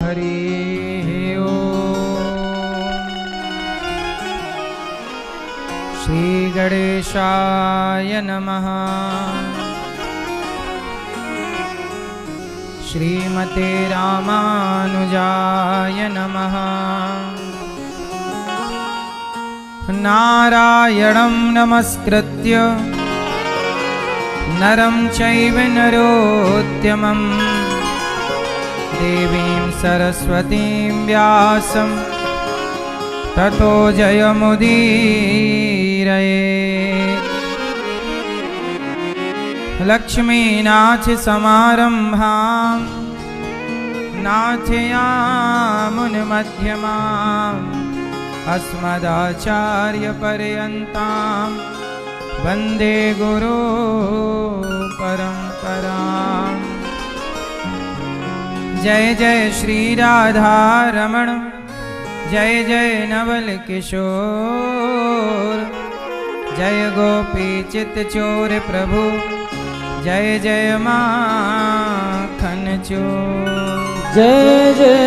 हरि ओम। श्री गणेशाय नमः। श्रीमते रामानुजाय नमः। नारायणं नमस्कृत्य नरं चैव नरोत्तमं देवीं सरस्वतीं व्यासं ततो जयमुदीरयेत्। लक्ष्मीनाथसमारम्भां नाथयामुनमध्यमाम् अस्मदाचार्यपर्यन्तां वन्दे गुरो परम्पराम्। जय जय श्री राधारमण, जय जय नवल किशोर, जय गोपी चित चोर प्रभु, जय जय माखन चोर। जय जय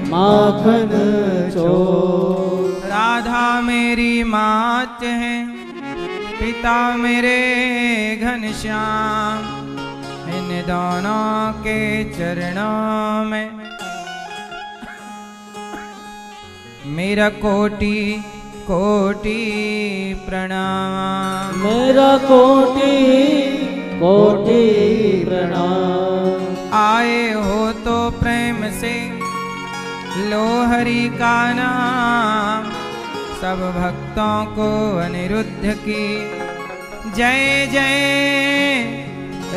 माखन चोर। राधा मेरी मात है, पिता मेरे घनश्याम, इन दोनों के चरणों में मेरा कोटि कोटि प्रणाम। मेरा कोटि कोटि प्रणाम। आए हो तो प्रेम से लो हरि का नाम, सब भक्तों को अनिरुद्ध की जय जय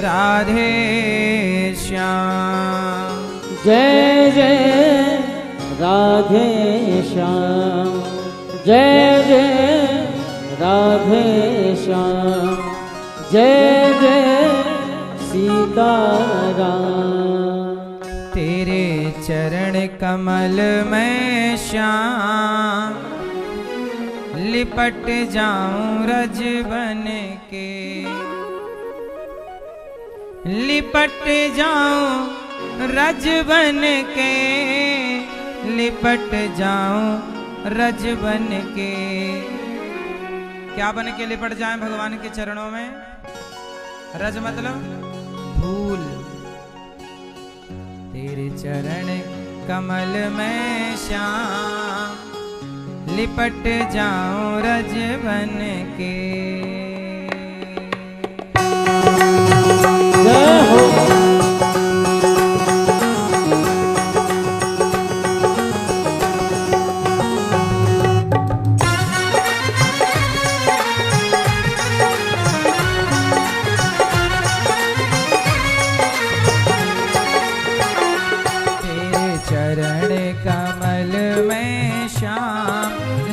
राधे श्याम। जय जय राधे श्याम, जय जय राधे श्याम, जय जय सीताराम। तेरे चरण कमल में श्याम, लिपट जाऊं रज बन के, लिपट जाऊं रज बन के, लिपट जाऊं रज बन के। क्या बन के लिपट जाएं भगवान के चरणों में? रज मतलब धूल। तेरे चरण कमल में श्याम, लिपट जाऊं रज बन के। जय हो।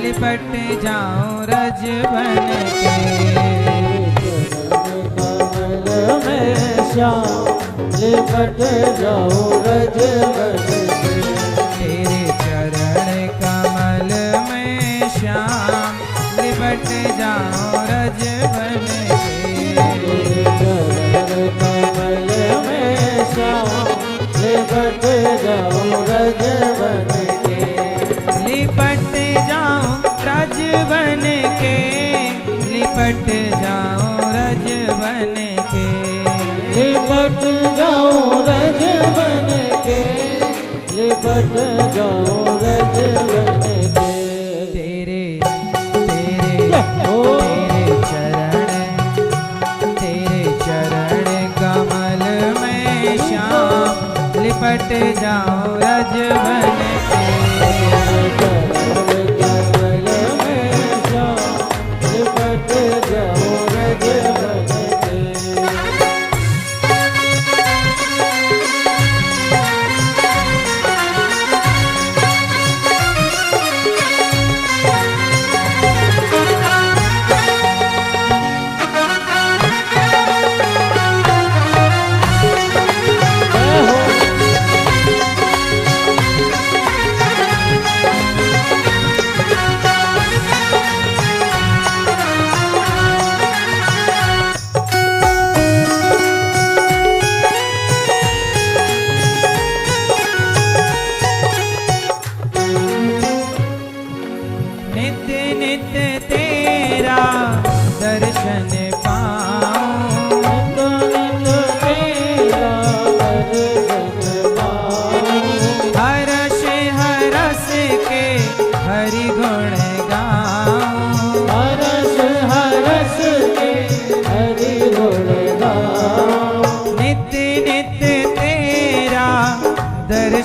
लिपट जाऊं रज बन के, कमल में श्याम, लिपट जाऊं रज बन के। तेरे चरण कमल में श्याम, लिपट जाऊं रज बन के। चरण कमल में श्याम, लिपट जाऊं रज बन के। लिपट जाऊं रज बन के, लिपट जाऊं रज बन के, लिपट जाऊं रज बन के, लिपट जाऊं रज बन के। तेरे तेरे तेरे चरण कमल में श्याम, लिपट जाऊं रज बन के।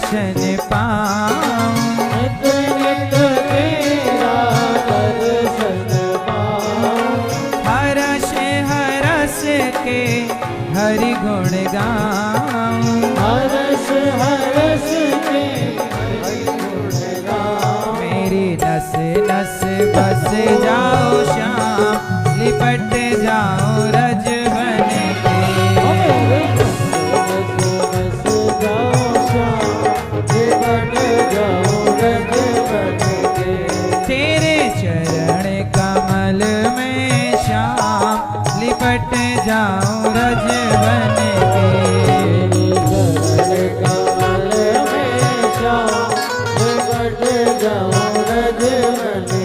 दर्शन पाऊं। नित नित तेरा दर्शन पाऊं। हरष हरस के हरि गुण गाऊं। हरष हरष के हरि गुण गाऊं। मेरी नस नस बस जाओ श्याम, लिपट जाओ रज बन के। मेरे बस बस जाओ श्याम, लिपट जाओ रज बन के। तेरे चरण कमल में श्याम, लिपट जाओ रज बन के। तेरे चरण कमल में श्याम, लिपट जाओ रज बन के।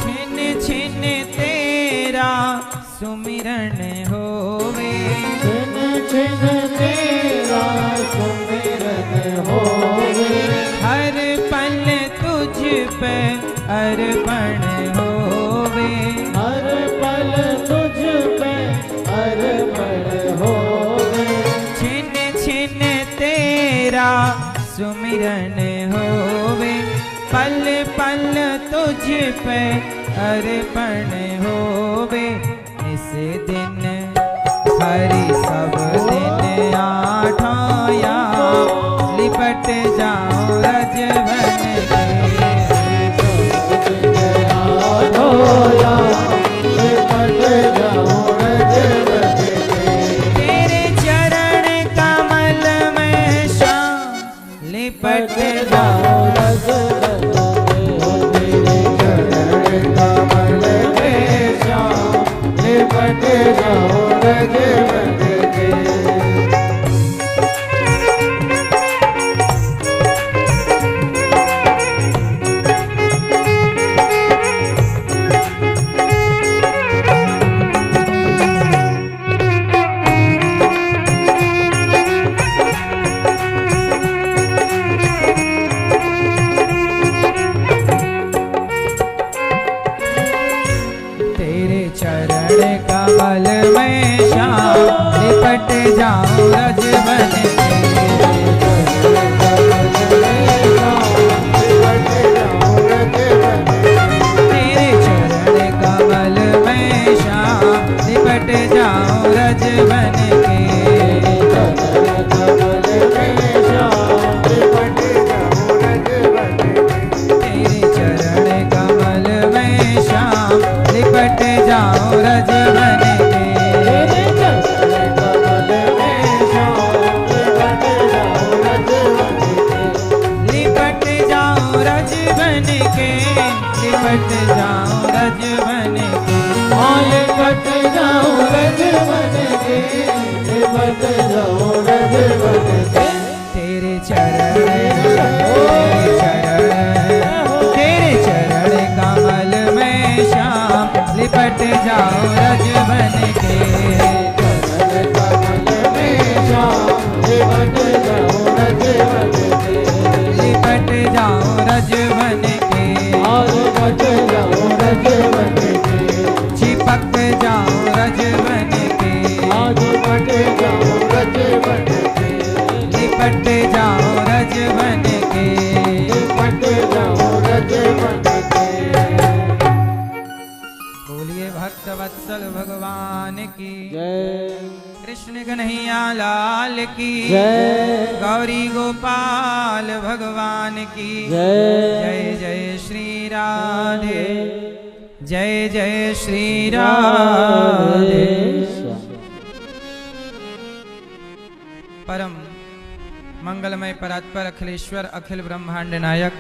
छिन छिन तेरा सुमिरन होवे। छिन छिन तेरा सुमिरन होवे। हर पल तुझ पे अर्पण होवे। हर पल तुझ पे अर्पण होवे। छिन छिन तेरा सुमिरन होवे। पल पल तुझ पे अर्पण होवे। इस दिन हरि सब दिन आठों याम, लिपट जाओ रज बन के। तेरे चरण कमल में श्याम, लिपट जाओ रज लिपट जाओ रज बन के। तेरे चरण कमल में श्याम, लिपट जाओ रज बन के। तेरे चरण कमल में श्याम, लिपट जाओ रज बन के। तेरे चरण कमल में श्याम, लिपट जाओ रज बन के। लिपट जाओ रज बन के। लिपट जाओ रज बन के। लिपट जाओ रज बन के। लिपट जाओ रज बन के। तेरे चरण तेरे चरण कमल में श्याम, लिपट जाओ रज बन के। लिपट जाओ रज बन के। लिपट जाओ रज बन के। लिपट जाओ रज बन के। चिपक जाओ रज बन के। लिपट जाओ रज बन के। लिपट जाओ रज बन के। लिपट जाओ रज बन के। बोलिए भक्त वत्सल भगवान की जय। कृष्ण कन्हैया लाल की जय। गौरी गोपाल भगवान की जय। जय जय श्री राधे। जय जय श्री राधे। परम मंगलमय परात्पर अखिलेश्वर अखिल ब्रह्मांड नायक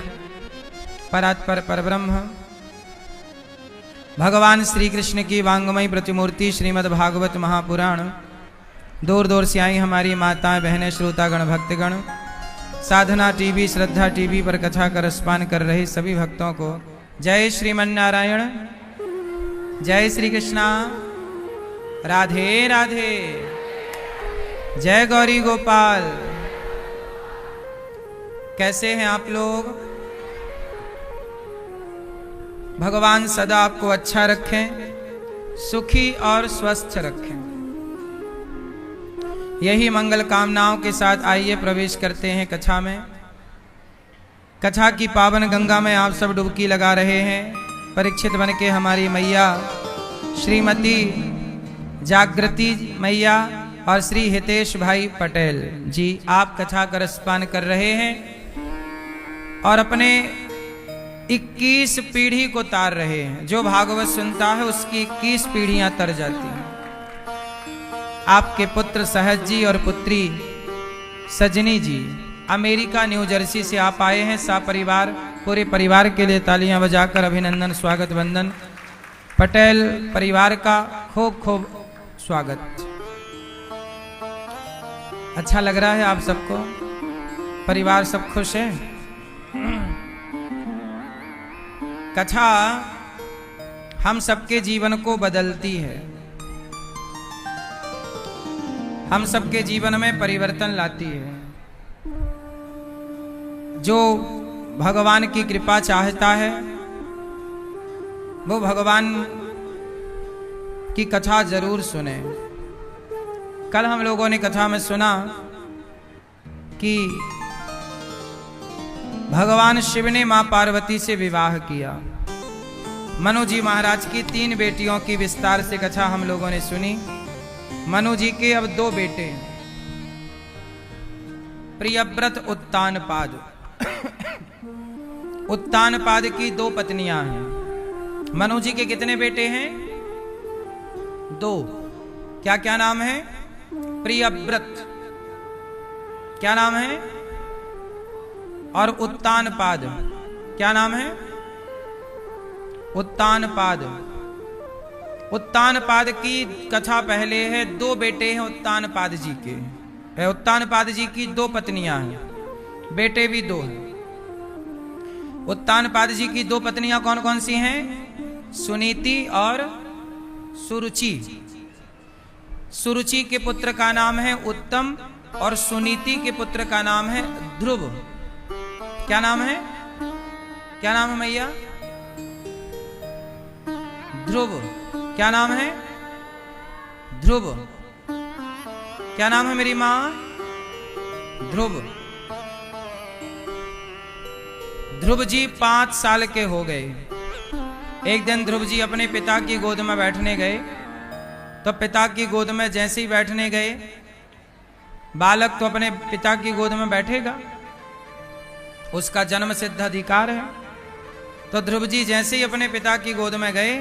परात्पर परब्रह्म भगवान श्री कृष्ण की वांगमयी प्रतिमूर्ति श्रीमद् भागवत महापुराण दूर दूर से आई हमारी माताएं बहनें श्रोतागण भक्तगण साधना टीवी श्रद्धा टीवी पर कथा का रसपान कर रहे सभी भक्तों को जय श्रीमन्नारायण, जय श्री कृष्णा, राधे राधे, जय गौरी गोपाल। कैसे हैं आप लोग? भगवान सदा आपको अच्छा रखें, सुखी और स्वस्थ रखें, यही मंगल कामनाओं के साथ आइए प्रवेश करते हैं कथा में। कथा की पावन गंगा में आप सब डुबकी लगा रहे हैं। परीक्षित बन के हमारी मैया श्रीमती जागृति मैया और श्री हितेश भाई पटेल जी आप कथा का रसपान कर रहे हैं और अपने 21 पीढ़ी को तार रहे हैं। जो भागवत सुनता है उसकी 21 पीढ़ियां तर जाती हैं। आपके पुत्र सहज जी और पुत्री सजनी जी अमेरिका न्यू जर्सी से आप आए हैं। सा परिवार पूरे परिवार के लिए तालियां बजाकर अभिनंदन स्वागत वंदन। पटेल परिवार का खूब खूब स्वागत। अच्छा लग रहा है आप सबको? परिवार सब खुश है? कथा हम सबके जीवन को बदलती है, हम सबके जीवन में परिवर्तन लाती है। जो भगवान की कृपा चाहता है वो भगवान की कथा जरूर सुने। कल हम लोगों ने कथा में सुना कि भगवान शिव ने मां पार्वती से विवाह किया। मनु जी महाराज की 3 बेटियों की विस्तार से कथा हम लोगों ने सुनी। मनु जी के अब 2 बेटे हैं, प्रियव्रत उत्तानपाद। उत्तानपाद की 2 पत्नियां हैं। मनु जी के कितने बेटे हैं? 2। क्या क्या नाम है? प्रियव्रत, क्या नाम है? और उत्तानपाद, क्या नाम है? उत्तानपाद। उत्तानपाद की कथा पहले है। 2 बेटे हैं उत्तानपाद जी के। उत्तानपाद जी की 2 पत्नियां हैं, बेटे भी 2 हैं। उत्तानपाद जी की 2 पत्नियां कौन कौन सी हैं? सुनीति और सुरुचि। सुरुचि के पुत्र का नाम है उत्तम और सुनीति के पुत्र का नाम है ध्रुव। क्या नाम है? क्या नाम है मैया? ध्रुव। क्या नाम है? ध्रुव। क्या नाम है मेरी मां? ध्रुव। ध्रुव जी 5 साल के हो गए। एक दिन ध्रुव जी अपने पिता की गोद में बैठने गए तो पिता की गोद में जैसे ही बैठने गए, बालक तो अपने पिता की गोद में बैठेगा, उसका जन्म सिद्ध अधिकार है। तो ध्रुव जी जैसे ही अपने पिता की गोद में गए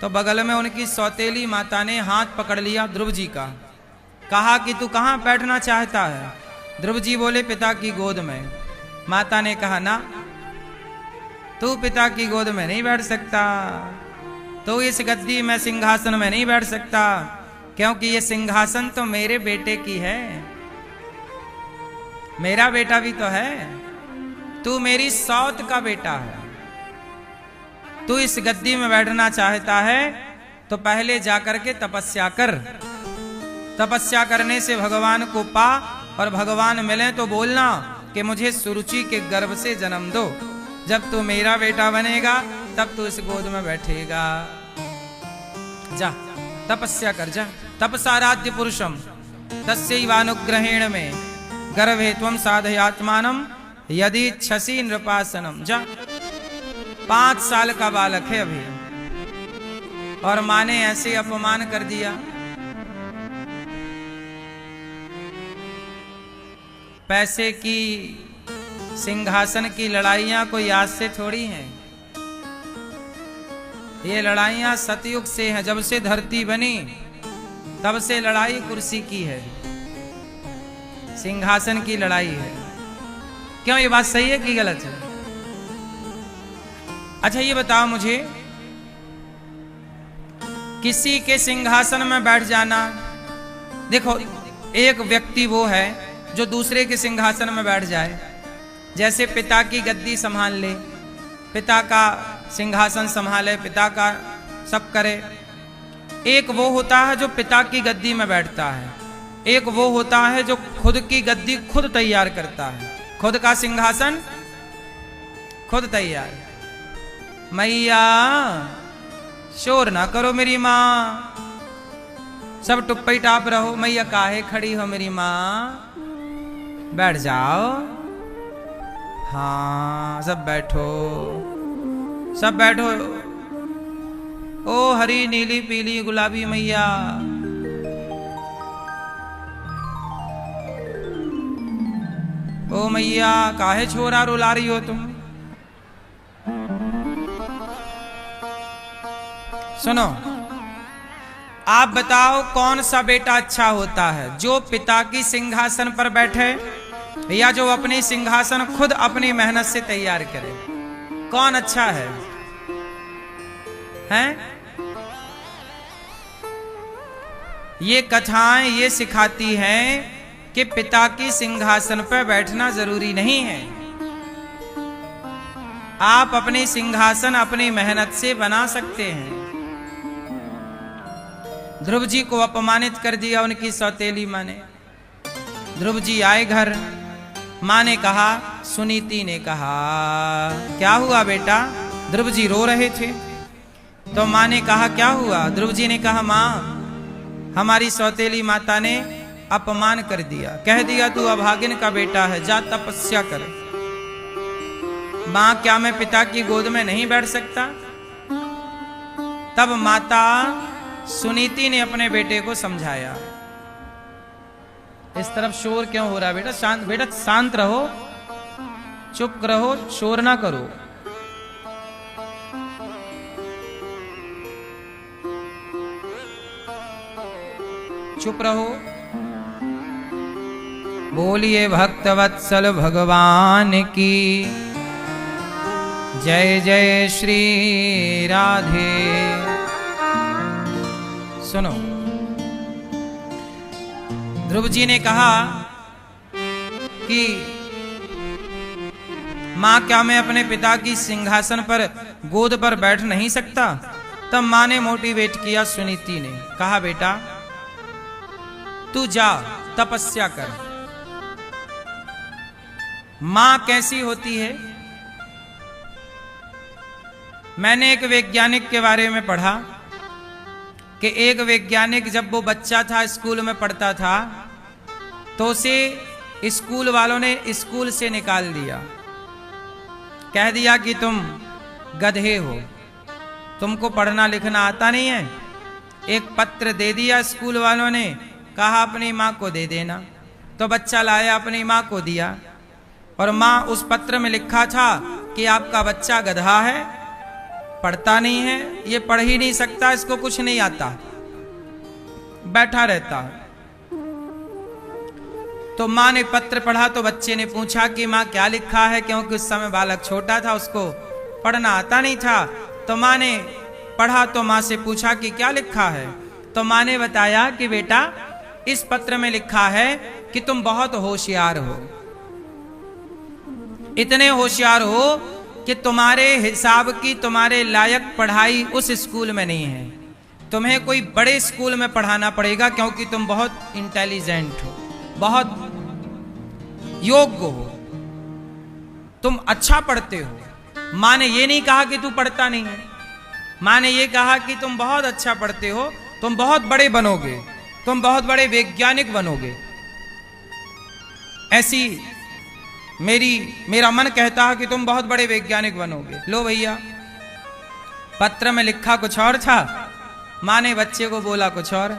तो बगल में उनकी सौतेली माता ने हाथ पकड़ लिया ध्रुव जी का। कहा कि तू कहाँ बैठना चाहता है? ध्रुव जी बोले पिता की गोद में। माता ने कहा ना, तू पिता की गोद में नहीं बैठ सकता, तू इस गद्दी में सिंहासन में नहीं बैठ सकता, क्योंकि ये सिंहासन तो मेरे बेटे की है, मेरा बेटा भी तो है, तू मेरी सौत का बेटा है। तू इस गद्दी में बैठना चाहता है तो पहले जाकर के तपस्या कर। तपस्या करने से भगवान को पा और भगवान मिले तो बोलना कि मुझे सुरुचि के गर्भ से जन्म दो। जब तू मेरा बेटा बनेगा तब तू इस गोद में बैठेगा। जा तपस्या कर, जा। तपसाराध्य पुरुषम तस्यैवानुग्रहेण में गर्भे त्वं साधयात्मानं यदि इच्छसि नृपासनम। जा। 5 साल का बालक है अभी और मां ने ऐसे अपमान कर दिया। पैसे की, सिंहासन की लड़ाइयां कोई आज से थोड़ी हैं। ये लड़ाइयां सतयुग से हैं। जब से धरती बनी तब से लड़ाई कुर्सी की है, सिंहासन की लड़ाई है। क्यों, ये बात सही है कि गलत है? अच्छा ये बताओ मुझे किसी के सिंहासन में बैठ जाना। देखो, एक व्यक्ति वो है जो दूसरे के सिंहासन में बैठ जाए, जैसे पिता की गद्दी संभाल ले, पिता का सिंहासन संभाले, पिता का सब करे। एक वो होता है जो पिता की गद्दी में बैठता है, एक वो होता है जो खुद की गद्दी खुद तैयार करता है, खुद का सिंहासन खुद तैयार। मैया शोर ना करो मेरी माँ, सब टुप्पी टाप रहो। मैया काहे खड़ी हो मेरी माँ, बैठ जाओ। हाँ सब बैठो, सब बैठो। ओ हरी नीली पीली गुलाबी मैया, ओ मैया काहे छोरा रुला रही हो तुम। सुनो, आप बताओ कौन सा बेटा अच्छा होता है, जो पिता की सिंहासन पर बैठे या जो अपनी सिंहासन खुद अपनी मेहनत से तैयार करे? कौन अच्छा है? हैं? ये कथाएं ये सिखाती हैं कि पिता की सिंहासन पर बैठना जरूरी नहीं है। आप अपनी सिंहासन अपनी मेहनत से बना सकते हैं। ध्रुव जी को अपमानित कर दिया उनकी सौतेली माँ ने। ध्रुव जी आए घर, माँ ने कहा, सुनीति ने कहा, क्या हुआ बेटा? ध्रुव जी रो रहे थे तो माँ ने कहा क्या हुआ? ध्रुव जी ने कहा, माँ हमारी सौतेली माता ने अपमान कर दिया, कह दिया तू अभागिन का बेटा है, जा तपस्या कर। माँ क्या मैं पिता की गोद में नहीं बैठ सकता? तब माता सुनीति ने अपने बेटे को समझाया। इस तरफ शोर क्यों हो रहा है बेटा? शांत बेटा, शांत रहो, चुप रहो, शोर ना करो। चुप रहो। बोलिए भक्तवत्सल भगवान की जय जय श्री राधे। सुनो, ध्रुव जी ने कहा कि मां क्या मैं अपने पिता की सिंहासन पर गोद पर बैठ नहीं सकता? तब मां ने मोटिवेट किया सुनीति ने, कहा बेटा तू जा तपस्या कर। मां कैसी होती है? मैंने एक वैज्ञानिक के बारे में पढ़ा कि एक वैज्ञानिक जब वो बच्चा था, स्कूल में पढ़ता था, तो उसे स्कूल वालों ने स्कूल से निकाल दिया, कह दिया कि तुम गधे हो, तुमको पढ़ना लिखना आता नहीं है। एक पत्र दे दिया स्कूल वालों ने, कहा अपनी माँ को दे देना। तो बच्चा लाया, अपनी माँ को दिया, और माँ उस पत्र में लिखा था कि आपका बच्चा गधा है, पढ़ता नहीं है, ये पढ़ ही नहीं सकता, इसको कुछ नहीं आता, बैठा रहता है। तो माँ ने पत्र पढ़ा तो बच्चे ने पूछा कि माँ क्या लिखा है, क्योंकि उस समय बालक छोटा था, उसको पढ़ना आता नहीं था। तो माँ ने पढ़ा तो माँ से पूछा कि क्या लिखा है? तो माँ ने बताया कि बेटा इस पत्र में लिखा है कि तुम बहुत होशियार हो, इतने होशियार हो कि तुम्हारे हिसाब की तुम्हारे लायक पढ़ाई उस स्कूल में नहीं है, तुम्हें कोई बड़े स्कूल में पढ़ाना पड़ेगा, क्योंकि तुम बहुत इंटेलिजेंट हो, बहुत योग्य हो, तुम अच्छा पढ़ते हो। माँ ने ये नहीं कहा कि तू पढ़ता नहीं है, माँ ने ये कहा कि तुम बहुत अच्छा पढ़ते हो, तुम बहुत बड़े बनोगे, तुम बहुत बड़े वैज्ञानिक बनोगे। ऐसी मेरा मन कहता है कि तुम बहुत बड़े वैज्ञानिक बनोगे। लो भैया, पत्र में लिखा कुछ और था, माँ ने बच्चे को बोला कुछ और।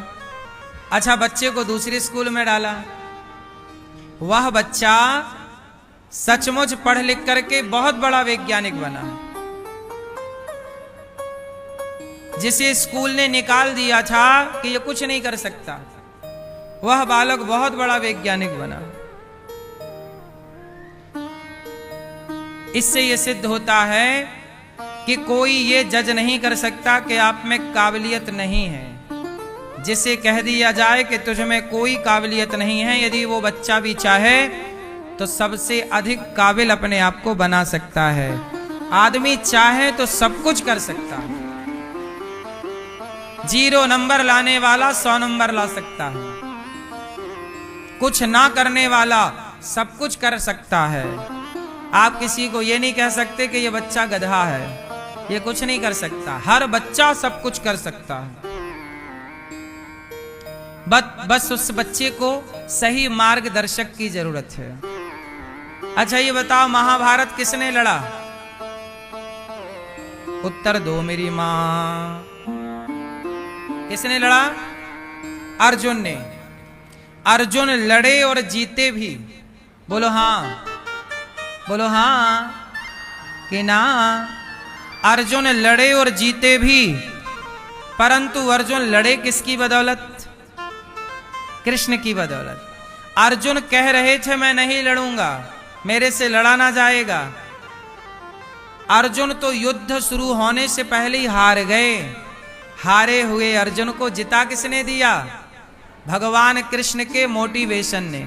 अच्छा, बच्चे को दूसरे स्कूल में डाला। वह बच्चा सचमुच पढ़ लिख करके बहुत बड़ा वैज्ञानिक बना। जिसे स्कूल ने निकाल दिया था कि ये कुछ नहीं कर सकता, वह बालक बहुत बड़ा वैज्ञानिक बना। इससे यह सिद्ध होता है कि कोई ये जज नहीं कर सकता कि आप में काबिलियत नहीं है। जिसे कह दिया जाए कि तुझ में कोई काबिलियत नहीं है, यदि वो बच्चा भी चाहे तो सबसे अधिक काबिल अपने आप को बना सकता है। आदमी चाहे तो सब कुछ कर सकता है। 0 नंबर लाने वाला 100 नंबर ला सकता है। कुछ ना करने वाला सब कुछ कर सकता है। आप किसी को ये नहीं कह सकते कि ये बच्चा गधा है, ये कुछ नहीं कर सकता। हर बच्चा सब कुछ कर सकता है। बस उस बच्चे को सही मार्गदर्शक की जरूरत है। अच्छा ये बताओ, महाभारत किसने लड़ा? उत्तर दो मेरी मां। किसने लड़ा? अर्जुन ने। अर्जुन लड़े और जीते भी। बोलो हां, बोलो हां कि ना। अर्जुन लड़े और जीते भी, परंतु अर्जुन लड़े किसकी बदौलत? कृष्ण की बदौलत। अर्जुन कह रहे थे मैं नहीं लड़ूंगा, मेरे से लड़ा ना जाएगा। अर्जुन तो युद्ध शुरू होने से पहले ही हार गए। हारे हुए अर्जुन को जिता किसने दिया? भगवान कृष्ण के मोटिवेशन ने,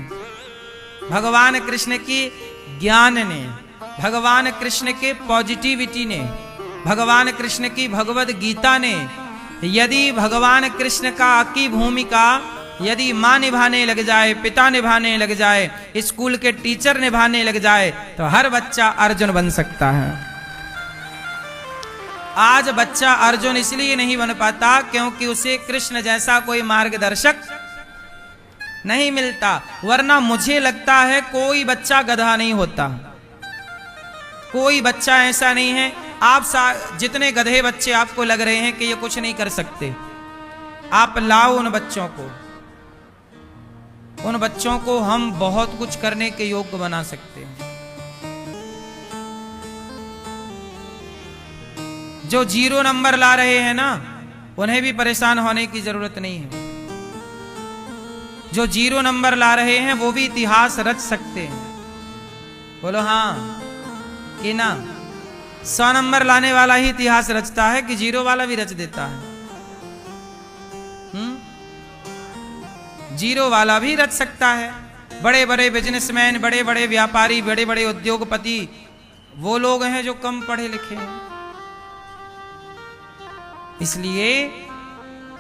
भगवान कृष्ण की ज्ञान ने, भगवान कृष्ण के पॉजिटिविटी ने, भगवान कृष्ण की भगवद गीता ने। यदि भगवान कृष्ण का की भूमिका यदि माँ निभाने लग जाए, पिता निभाने लग जाए, स्कूल के टीचर निभाने लग जाए, तो हर बच्चा अर्जुन बन सकता है। आज बच्चा अर्जुन इसलिए नहीं बन पाता क्योंकि उसे कृष्ण जैसा कोई मार्गदर्शक नहीं मिलता। वरना मुझे लगता है कोई बच्चा गधा नहीं होता। कोई बच्चा ऐसा नहीं है। आप जितने गधे बच्चे आपको लग रहे हैं कि ये कुछ नहीं कर सकते, आप लाओ उन बच्चों को। उन बच्चों को हम बहुत कुछ करने के योग्य बना सकते हैं। जो 0 नंबर ला रहे हैं ना, उन्हें भी परेशान होने की जरूरत नहीं है। जो 0 नंबर ला रहे हैं वो भी इतिहास रच सकते हैं। बोलो हां कि ना। 100 नंबर लाने वाला ही इतिहास रचता है कि 0 वाला भी रच देता है? 0 वाला भी रच सकता है। बड़े बड़े बिजनेसमैन, बड़े बड़े व्यापारी, बड़े बड़े उद्योगपति वो लोग हैं जो कम पढ़े लिखे हैं। इसलिए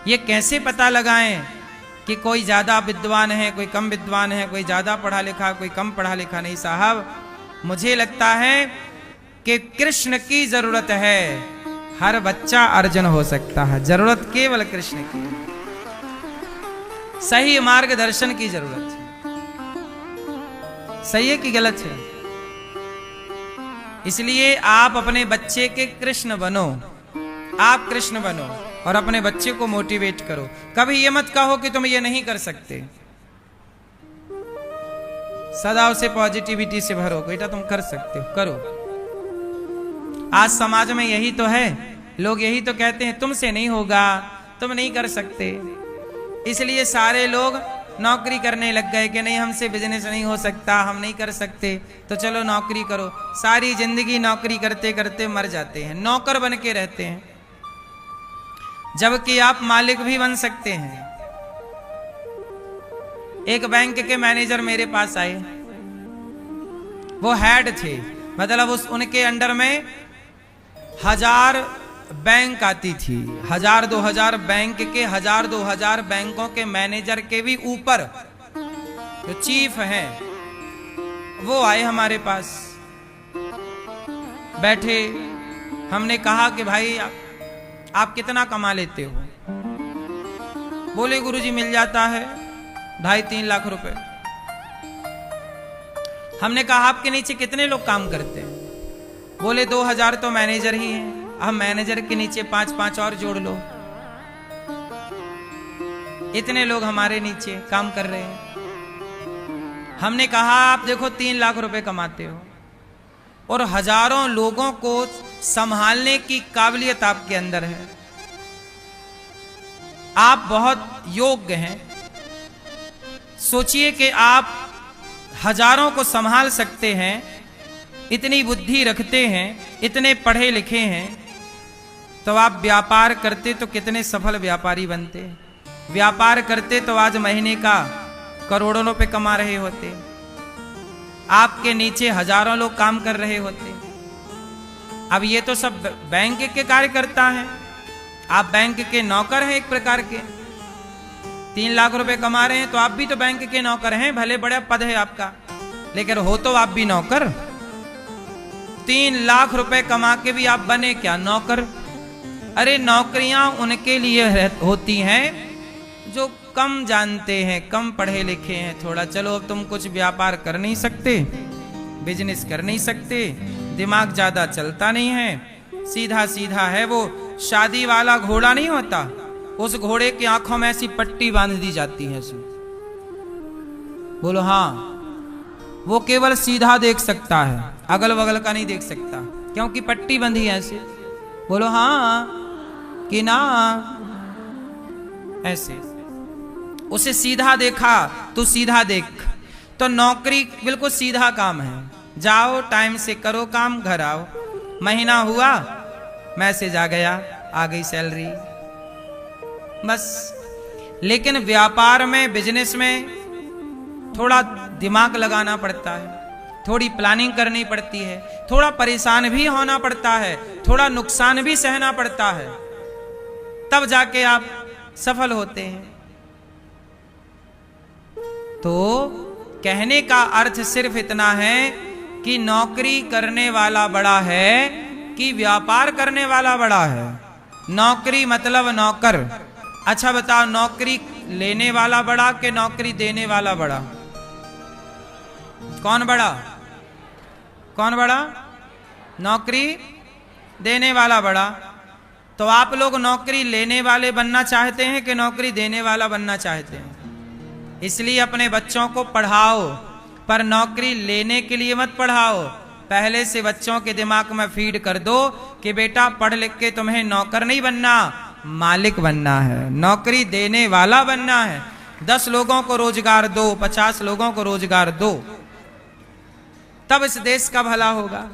ये कैसे पता लगाएं कि कोई ज्यादा विद्वान है, कोई कम विद्वान है, कोई ज्यादा पढ़ा लिखा, कोई कम पढ़ा लिखा? नहीं साहब, मुझे लगता है कि कृष्ण की जरूरत है। हर बच्चा अर्जुन हो सकता है। जरूरत केवल कृष्ण की, सही मार्गदर्शन की जरूरत है। सही है कि गलत है? इसलिए आप अपने बच्चे के कृष्ण बनो। आप कृष्ण बनो और अपने बच्चे को मोटिवेट करो। कभी ये मत कहो कि तुम ये नहीं कर सकते। सदा उसे पॉजिटिविटी से भरो, बेटा तुम कर सकते हो, करो। आज समाज में यही तो है, लोग यही तो कहते हैं तुमसे नहीं होगा, तुम नहीं कर सकते। इसलिए सारे लोग नौकरी करने लग गए कि नहीं हमसे बिजनेस नहीं हो सकता, हम नहीं कर सकते, तो चलो नौकरी करो। सारी जिंदगी नौकरी करते करते मर जाते हैं, नौकर बन के रहते हैं, जबकि आप मालिक भी बन सकते हैं। एक बैंक के मैनेजर मेरे पास आए, वो हेड थे, मतलब उनके अंडर में 1000 बैंक आती थी। 1000-2000 बैंक के 1000-2000 बैंकों के मैनेजर के भी ऊपर जो चीफ हैं वो आए हमारे पास, बैठे। हमने कहा कि भाई आप कितना कमा लेते हो? बोले गुरुजी मिल जाता है 2.5-3 लाख रुपए। हमने कहा आपके नीचे कितने लोग काम करते हैं? बोले 2000 तो मैनेजर ही हैं। अब मैनेजर के नीचे 5-5 और जोड़ लो, इतने लोग हमारे नीचे काम कर रहे हैं। हमने कहा आप देखो 3 लाख रुपए कमाते हो और हजारों लोगों को संभालने की काबिलियत आपके अंदर है, आप बहुत योग्य हैं। सोचिए कि आप हजारों को संभाल सकते हैं, इतनी बुद्धि रखते हैं, इतने पढ़े लिखे हैं, तो आप व्यापार करते तो कितने सफल व्यापारी बनते। व्यापार करते तो आज महीने का करोड़ों रुपए कमा रहे होते। आपके नीचे हजारों लोग काम कर रहे होते। अब ये तो सब बैंक के कार्यकर्ता हैं, आप बैंक के नौकर हैं एक प्रकार के। 3 लाख रुपए कमा रहे हैं तो आप भी तो बैंक के नौकर हैं, भले बड़ा पद है आपका, लेकिन हो तो आप भी नौकर। 3 लाख रुपए कमा के भी आप बने क्या नौकर। अरे नौकरियां उनके लिए होती हैं जो कम जानते हैं, कम पढ़े लिखे हैं थोड़ा। चलो अब तुम कुछ व्यापार कर नहीं सकते, बिजनेस कर नहीं सकते, दिमाग ज्यादा चलता नहीं है, सीधा सीधा है। वो शादी वाला घोड़ा नहीं होता, उस घोड़े की आंखों में ऐसी पट्टी बांध दी जाती है। बोलो हाँ, वो केवल सीधा देख सकता है, अगल बगल का नहीं देख सकता, क्योंकि पट्टी बंधी है ऐसे। बोलो हाँ कि ना, ऐसे। उसे सीधा देखा तो सीधा देख। तो नौकरी बिल्कुल सीधा काम है, जाओ टाइम से करो काम, घर आओ, महीना हुआ मैसेज आ गया, आ गई सैलरी, बस। लेकिन व्यापार में, बिजनेस में थोड़ा दिमाग लगाना पड़ता है, थोड़ी प्लानिंग करनी पड़ती है, थोड़ा परेशान भी होना पड़ता है, थोड़ा नुकसान भी सहना पड़ता है, तब जाके आप सफल होते हैं। तो कहने का अर्थ सिर्फ इतना है कि नौकरी करने वाला बड़ा है कि व्यापार करने वाला बड़ा है। नौकरी मतलब नौकर। अच्छा बताओ, नौकरी लेने वाला बड़ा कि नौकरी देने वाला बड़ा? कौन बड़ा? कौन बड़ा? नौकरी देने वाला बड़ा। तो आप लोग नौकरी लेने वाले बनना चाहते हैं कि नौकरी देने वाला बनना चाहते हैं? इसलिए अपने बच्चों को पढ़ाओ, पर नौकरी लेने के लिए मत पढ़ाओ। पहले से बच्चों के दिमाग में फीड कर दो कि बेटा पढ़ लिख के तुम्हें नौकर नहीं बनना, मालिक बनना है, नौकरी देने वाला बनना है। 10 लोगों को रोजगार दो, 50 लोगों को रोजगार दो, तब इस देश का भला होगा।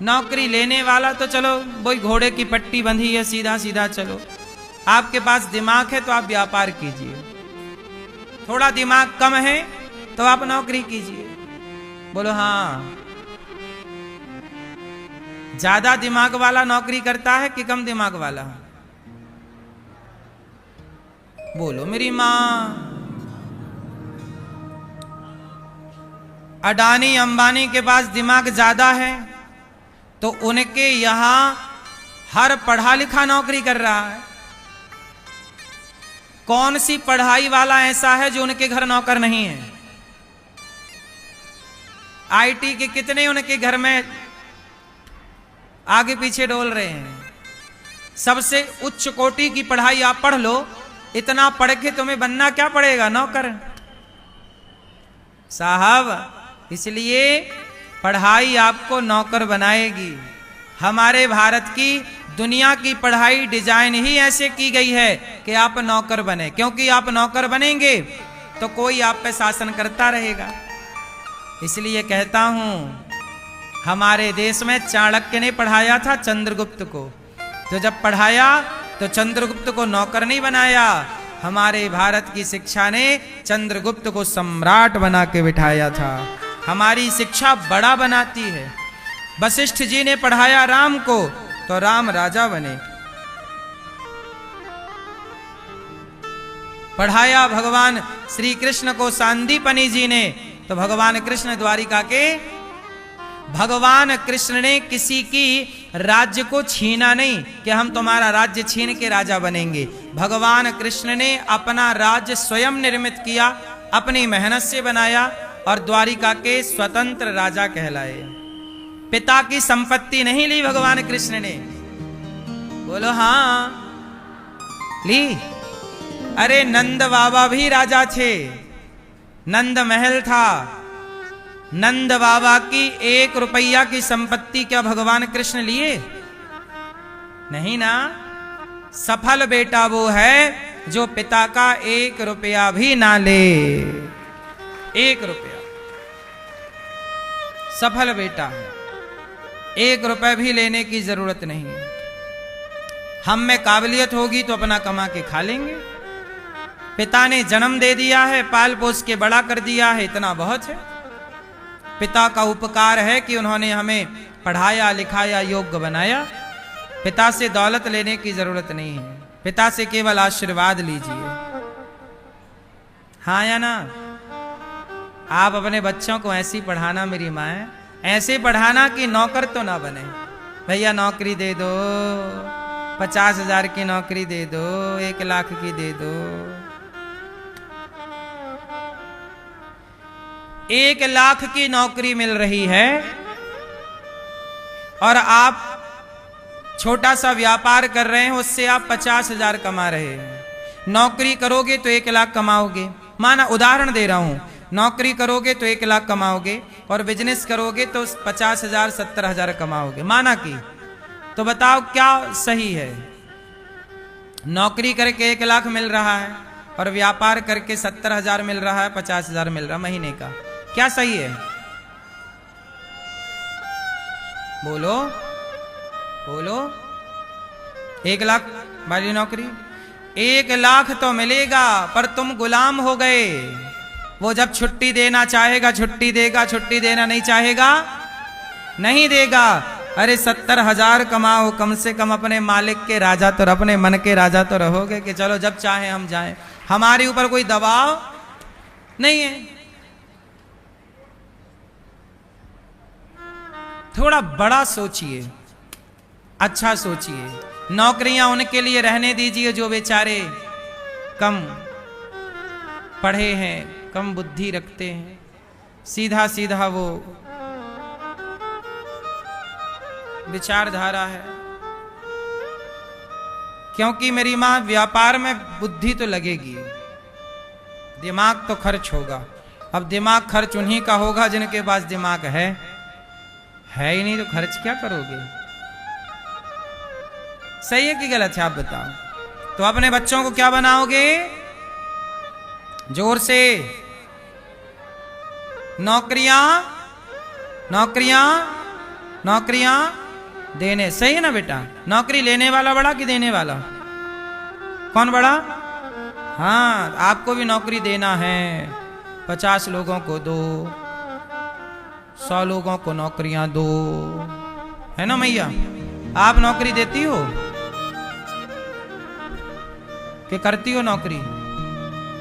नौकरी लेने वाला तो चलो वही घोड़े की पट्टी बंधी है, सीधा सीधा चलो। आपके पास दिमाग है तो आप व्यापार कीजिए, थोड़ा दिमाग कम है तो आप नौकरी कीजिए। बोलो हाँ। ज्यादा दिमाग वाला नौकरी करता है कि कम दिमाग वाला? बोलो मेरी मां। अडानी अंबानी के पास दिमाग ज्यादा है तो उनके यहां हर पढ़ा लिखा नौकरी कर रहा है। कौन सी पढ़ाई वाला ऐसा है जो उनके घर नौकर नहीं है? आईटी के कितने उनके घर में आगे पीछे डोल रहे हैं। सबसे उच्च कोटि की पढ़ाई आप पढ़ लो, इतना पढ़ के तुम्हें बनना क्या पड़ेगा? नौकर साहब। इसलिए पढ़ाई आपको नौकर बनाएगी। हमारे भारत की, दुनिया की पढ़ाई डिजाइन ही ऐसे की गई है कि आप नौकर बने, क्योंकि आप नौकर बनेंगे तो कोई आप पे शासन करता रहेगा। इसलिए कहता हूं, हमारे देश में चाणक्य ने पढ़ाया था चंद्रगुप्त को, तो जब पढ़ाया तो चंद्रगुप्त को नौकर नहीं बनाया। हमारे भारत की शिक्षा ने चंद्रगुप्त को सम्राट बना के बिठाया था। हमारी शिक्षा बड़ा बनाती है। वशिष्ठ जी ने पढ़ाया राम को तो राम राजा बने। पढ़ाया भगवान श्री कृष्ण को सांदीपनि जी ने तो भगवान कृष्ण द्वारिका के, भगवान कृष्ण ने किसी की राज्य को छीना नहीं कि हम तुम्हारा राज्य छीन के राजा बनेंगे। भगवान कृष्ण ने अपना राज्य स्वयं निर्मित किया, अपनी मेहनत से बनाया और द्वारिका के स्वतंत्र राजा कहलाए। पिता की संपत्ति नहीं ली भगवान कृष्ण ने। बोलो हाँ, ली। अरे नंद बाबा भी राजा थे, नंद महल था। नंद बाबा की 1 रुपया की संपत्ति क्या भगवान कृष्ण लिए? नहीं ना। सफल बेटा वो है जो पिता का 1 रुपया भी ना ले। 1 रुपया सफल बेटा है, 1 रुपया भी लेने की जरूरत नहीं है। हम में काबिलियत होगी तो अपना कमा के खा लेंगे। पिता ने जन्म दे दिया है, पाल पोस के बड़ा कर दिया है, इतना बहुत है। पिता का उपकार है कि उन्होंने हमें पढ़ाया लिखाया, योग्य बनाया। पिता से दौलत लेने की जरूरत नहीं है, पिता से केवल आशीर्वाद लीजिए। हाँ या ना? आप अपने बच्चों को ऐसी पढ़ाना, मेरी माँ है, ऐसे पढ़ाना कि नौकर तो ना बने। भैया नौकरी दे दो, 50,000 की नौकरी दे दो, 1 लाख की दे दो। 1 लाख की नौकरी मिल रही है और आप छोटा सा व्यापार कर रहे हैं, उससे आप 50,000 कमा रहे हैं। नौकरी करोगे तो 1 लाख कमाओगे, माना उदाहरण दे रहा हूं। नौकरी करोगे तो 1 लाख कमाओगे और बिजनेस करोगे तो 50,000 70,000 कमाओगे, माना कि। तो बताओ क्या सही है? नौकरी करके 1 लाख मिल रहा है और व्यापार करके 70,000 मिल रहा है, 50,000 मिल रहा है महीने का, क्या सही है? बोलो बोलो। 1 लाख वाली नौकरी, 1 लाख तो मिलेगा पर तुम गुलाम हो गए। वो जब छुट्टी देना चाहेगा छुट्टी देगा, छुट्टी देना नहीं चाहेगा नहीं देगा। अरे 70,000 कमाओ, कम से कम अपने मालिक के राजा तो, अपने मन के राजा तो रहोगे कि चलो जब चाहे हम जाएं, हमारे ऊपर कोई दबाव नहीं है। थोड़ा बड़ा सोचिए, अच्छा सोचिए। नौकरियां उनके लिए रहने दीजिए जो बेचारे कम पढ़े हैं, कम बुद्धि रखते हैं, सीधा सीधा वो विचारधारा है। क्योंकि मेरी मां, व्यापार में बुद्धि तो लगेगी, दिमाग तो खर्च होगा। अब दिमाग खर्च उन्हीं का होगा जिनके पास दिमाग है ही नहीं, तो खर्च क्या करोगे? सही है कि गलत है आप बताओ। तो अपने बच्चों को क्या बनाओगे? जोर से, नौकरियां नौकरियां नौकरियां देने। सही है ना बेटा? नौकरी लेने वाला बड़ा कि देने वाला? कौन बड़ा? हाँ, आपको भी नौकरी देना है। 50 लोगों को दो, 100 लोगों को नौकरियां दो, है ना मैया? आप नौकरी देती हो कि करती हो नौकरी?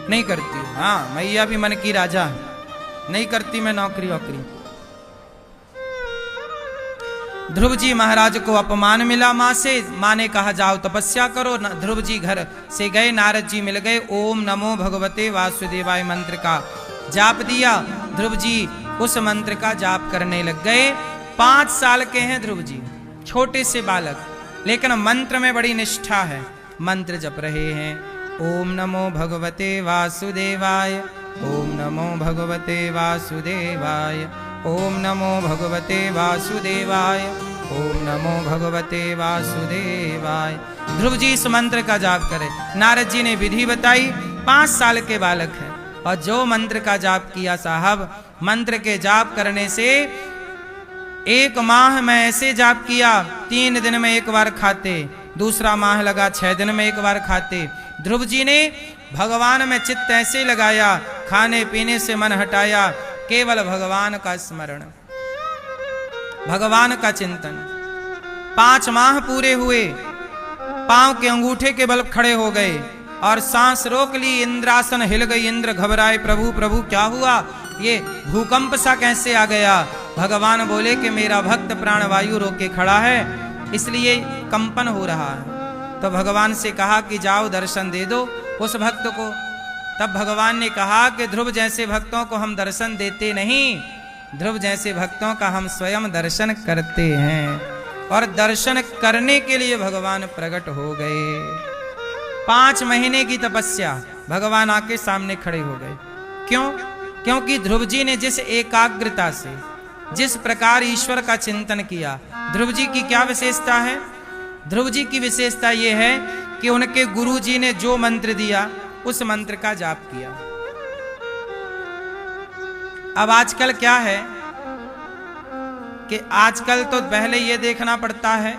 नहीं करती हो। हाँ, मैया भी मन की राजा, नहीं करती मैं नौकरी वोकरी। ध्रुव जी महाराज को अपमान मिला मां से, मां ने कहा जाओ तपस्या करो। ध्रुव जी घर से गए, नारद जी मिल गए, ओम नमो भगवते वासुदेवाय मंत्र का जाप दिया। ध्रुव जी उस मंत्र का जाप करने लग गए। 5 साल के हैं ध्रुव जी, छोटे से बालक, लेकिन मंत्र में बड़ी निष्ठा है। मंत्र जप रहे हैं, ओम नमो भगवते वासुदेवाय, ओम नमो भगवते वासुदेवाय, ओम नमो भगवते वासुदेवाय, ओम नमो भगवते वासुदेवाय। ध्रुव जी इस मंत्र का जाप करें। नारद जी ने विधि बताई। 5 साल के बालक हैं और जो मंत्र का जाप किया साहब, मंत्र के जाप करने से 1 माह में ऐसे जाप किया, 3 दिन में 1 बार खाते, दूसरा माह लगा 6 दिन में 1 बार खाते। ध्रुव जी ने भगवान में चित्त ऐसे लगाया, खाने पीने से मन हटाया, केवल भगवान का स्मरण, भगवान का चिंतन। 5 माह पूरे हुए, पांव के अंगूठे के बल खड़े हो गए और सांस रोक ली। इंद्रासन हिल गई, इंद्र घबराए, प्रभु प्रभु क्या हुआ? ये भूकंप सा कैसे आ गया? भगवान बोले कि मेरा भक्त प्राणवायु रोके खड़ा है, इसलिए कंपन हो रहा है। तो भगवान से कहा कि जाओ दर्शन दे दो उस भक्त को। तब भगवान ने कहा कि ध्रुव जैसे भक्तों को हम दर्शन देते नहीं, ध्रुव जैसे भक्तों का हम स्वयं दर्शन करते हैं। और दर्शन करने के लिए भगवान प्रकट हो गए। 5 महीने की तपस्या, भगवान आके सामने खड़े हो गए। क्यों? क्योंकि ध्रुव जी ने जिस एकाग्रता से, जिस प्रकार ईश्वर का चिंतन किया। ध्रुव जी की क्या विशेषता है? ध्रुव जी की विशेषता यह है कि उनके गुरु जी ने जो मंत्र दिया उस मंत्र का जाप किया। अब आजकल क्या है कि आजकल तो पहले यह देखना पड़ता है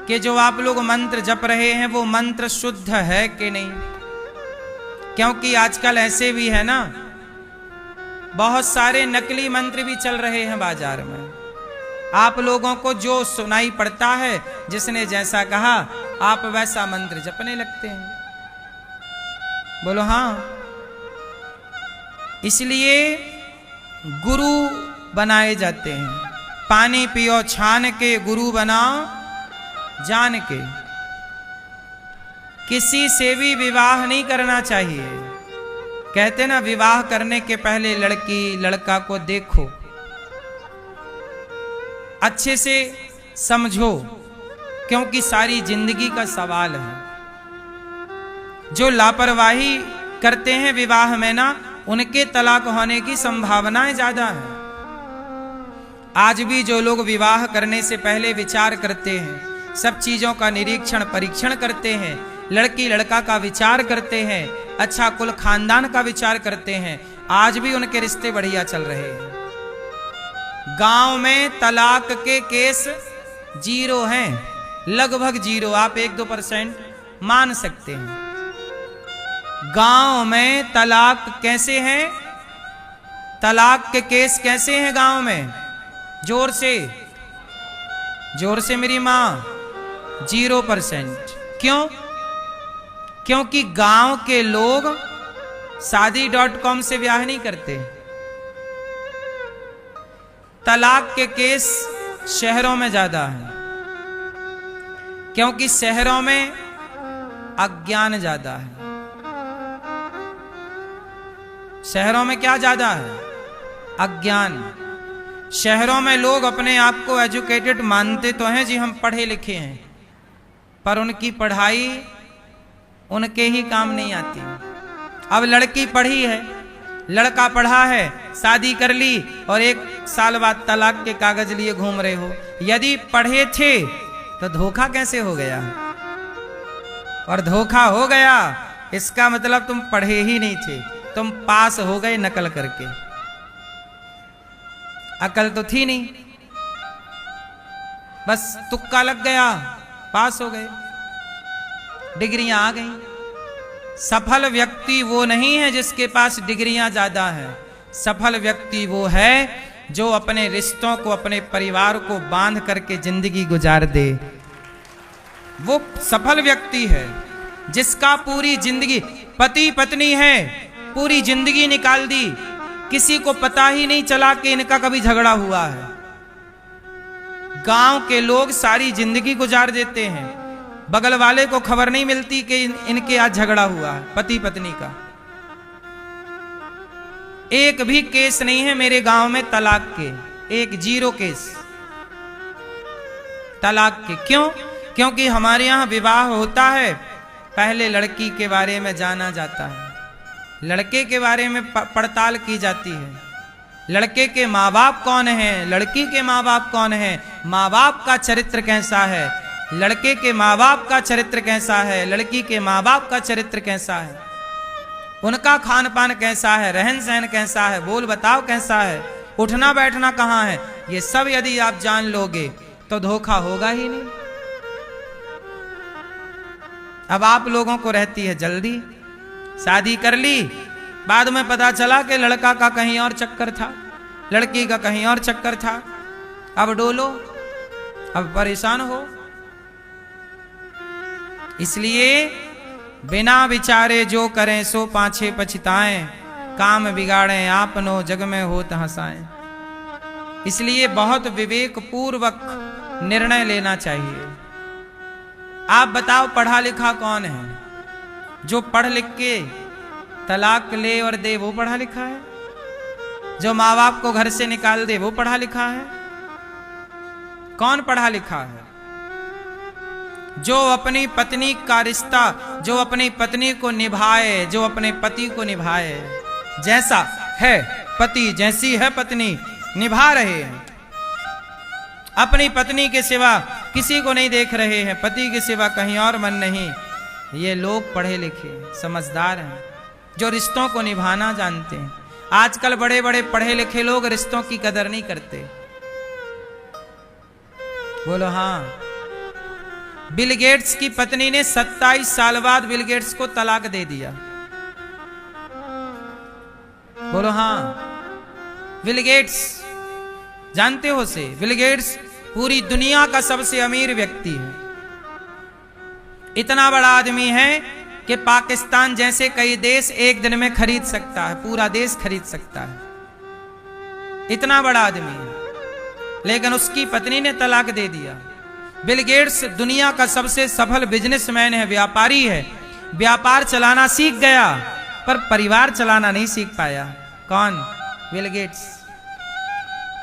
कि जो आप लोग मंत्र जप रहे हैं वो मंत्र शुद्ध है कि नहीं। क्योंकि आजकल ऐसे भी है ना, बहुत सारे नकली मंत्र भी चल रहे हैं बाजार में। आप लोगों को जो सुनाई पड़ता है, जिसने जैसा कहा आप वैसा मंत्र जपने लगते हैं। बोलो हाँ। इसलिए गुरु बनाए जाते हैं। पानी पियो छान के, गुरु बनाओ जान के। किसी से भी विवाह नहीं करना चाहिए। कहते ना, विवाह करने के पहले लड़की लड़का को देखो, अच्छे से समझो, क्योंकि सारी जिंदगी का सवाल है। जो लापरवाही करते हैं विवाह में ना, उनके तलाक होने की संभावनाएं ज्यादा है। आज भी जो लोग विवाह करने से पहले विचार करते हैं, सब चीजों का निरीक्षण परीक्षण करते हैं, लड़की लड़का का विचार करते हैं, अच्छा कुल खानदान का विचार करते हैं, आज भी उनके रिश्ते बढ़िया चल रहे हैं। गांव में तलाक के केस 0 हैं, लगभग 0, आप 1-2% मान सकते हैं। गांव में तलाक कैसे हैं? तलाक के केस कैसे हैं गांव में? जोर से मेरी मां, 0%। क्यों? क्योंकि गांव के लोग शादी.com से ब्याह नहीं करते। तलाक के केस शहरों में ज्यादा है, क्योंकि शहरों में अज्ञान ज्यादा है। शहरों में क्या ज्यादा है? अज्ञान। शहरों में लोग अपने आप को एजुकेटेड मानते तो हैं जी, हम पढ़े लिखे हैं, पर उनकी पढ़ाई उनके ही काम नहीं आती। अब लड़की पढ़ी है, लड़का पढ़ा है, शादी कर ली और 1 साल बाद तलाक के कागज लिए घूम रहे हो। यदि पढ़े थे तो धोखा कैसे हो गया? और धोखा हो गया इसका मतलब तुम पढ़े ही नहीं थे, तुम पास हो गए नकल करके। अकल तो थी नहीं, बस तुक्का लग गया, पास हो गए, डिग्रियां आ गई। सफल व्यक्ति वो नहीं है जिसके पास डिग्रियां ज्यादा है। सफल व्यक्ति वो है जो अपने रिश्तों को, अपने परिवार को बांध करके जिंदगी गुजार दे। वो सफल व्यक्ति है जिसका पूरी जिंदगी, पति पत्नी है, पूरी जिंदगी निकाल दी, किसी को पता ही नहीं चला कि इनका कभी झगड़ा हुआ है। गांव के लोग सारी जिंदगी गुजार देते हैं, बगल वाले को खबर नहीं मिलती कि इनके आज झगड़ा हुआ है पति पत्नी का। एक भी केस नहीं है मेरे गांव में तलाक के, एक 0 केस तलाक के। क्यों? क्योंकि हमारे यहां विवाह होता है, पहले लड़की के बारे में जाना जाता है, लड़के के बारे में पड़ताल की जाती है। लड़के के माँ बाप कौन हैं, लड़की के माँ बाप कौन हैं, माँ बाप का चरित्र कैसा है, लड़के के माँ बाप का चरित्र कैसा है, लड़की के माँ बाप का चरित्र कैसा है, उनका खान पान कैसा है, रहन सहन कैसा है, बोल बताओ कैसा है, उठना बैठना कहाँ है। ये सब यदि आप जान लोगे तो धोखा होगा ही नहीं। अब आप लोगों को रहती है जल्दी, शादी कर ली, बाद में पता चला कि लड़का का कहीं और चक्कर था, लड़की का कहीं और चक्कर था। अब डोलो, अब परेशान हो। इसलिए बिना विचारे जो करें सो पाछे पछताएं, काम बिगाड़ें आपनो जग में होत हंसाएं। इसलिए बहुत विवेक पूर्वक निर्णय लेना चाहिए। आप बताओ पढ़ा लिखा कौन है? जो पढ़ लिख के तलाक ले और दे वो पढ़ा लिखा है? जो माँ बाप को घर से निकाल दे वो पढ़ा लिखा है? कौन पढ़ा लिखा है? जो अपनी पत्नी का रिश्ता, जो अपनी पत्नी को निभाए, जो अपने पति को निभाए, जैसा है पति जैसी है पत्नी निभा रहे हैं, अपनी पत्नी के सिवा किसी को नहीं देख रहे हैं, पति के सिवा कहीं और मन नहीं, ये लोग पढ़े लिखे समझदार हैं, जो रिश्तों को निभाना जानते हैं। आजकल बड़े बड़े पढ़े लिखे लोग रिश्तों की कदर नहीं करते। बोलो हाँ। बिल गेट्स की पत्नी ने 27 साल बाद बिल गेट्स को तलाक दे दिया। बोलो हाँ। बिल गेट्स जानते हो से, बिल गेट्स पूरी दुनिया का सबसे अमीर व्यक्ति है। इतना बड़ा आदमी है कि पाकिस्तान जैसे कई देश एक दिन में खरीद सकता है, पूरा देश खरीद सकता है, इतना बड़ा आदमी है। लेकिन उसकी पत्नी ने तलाक दे दिया। बिल गेट्स दुनिया का सबसे सफल बिजनेसमैन है, व्यापारी है, व्यापार चलाना सीख गया पर परिवार चलाना नहीं सीख पाया। कौन? Bill Gates.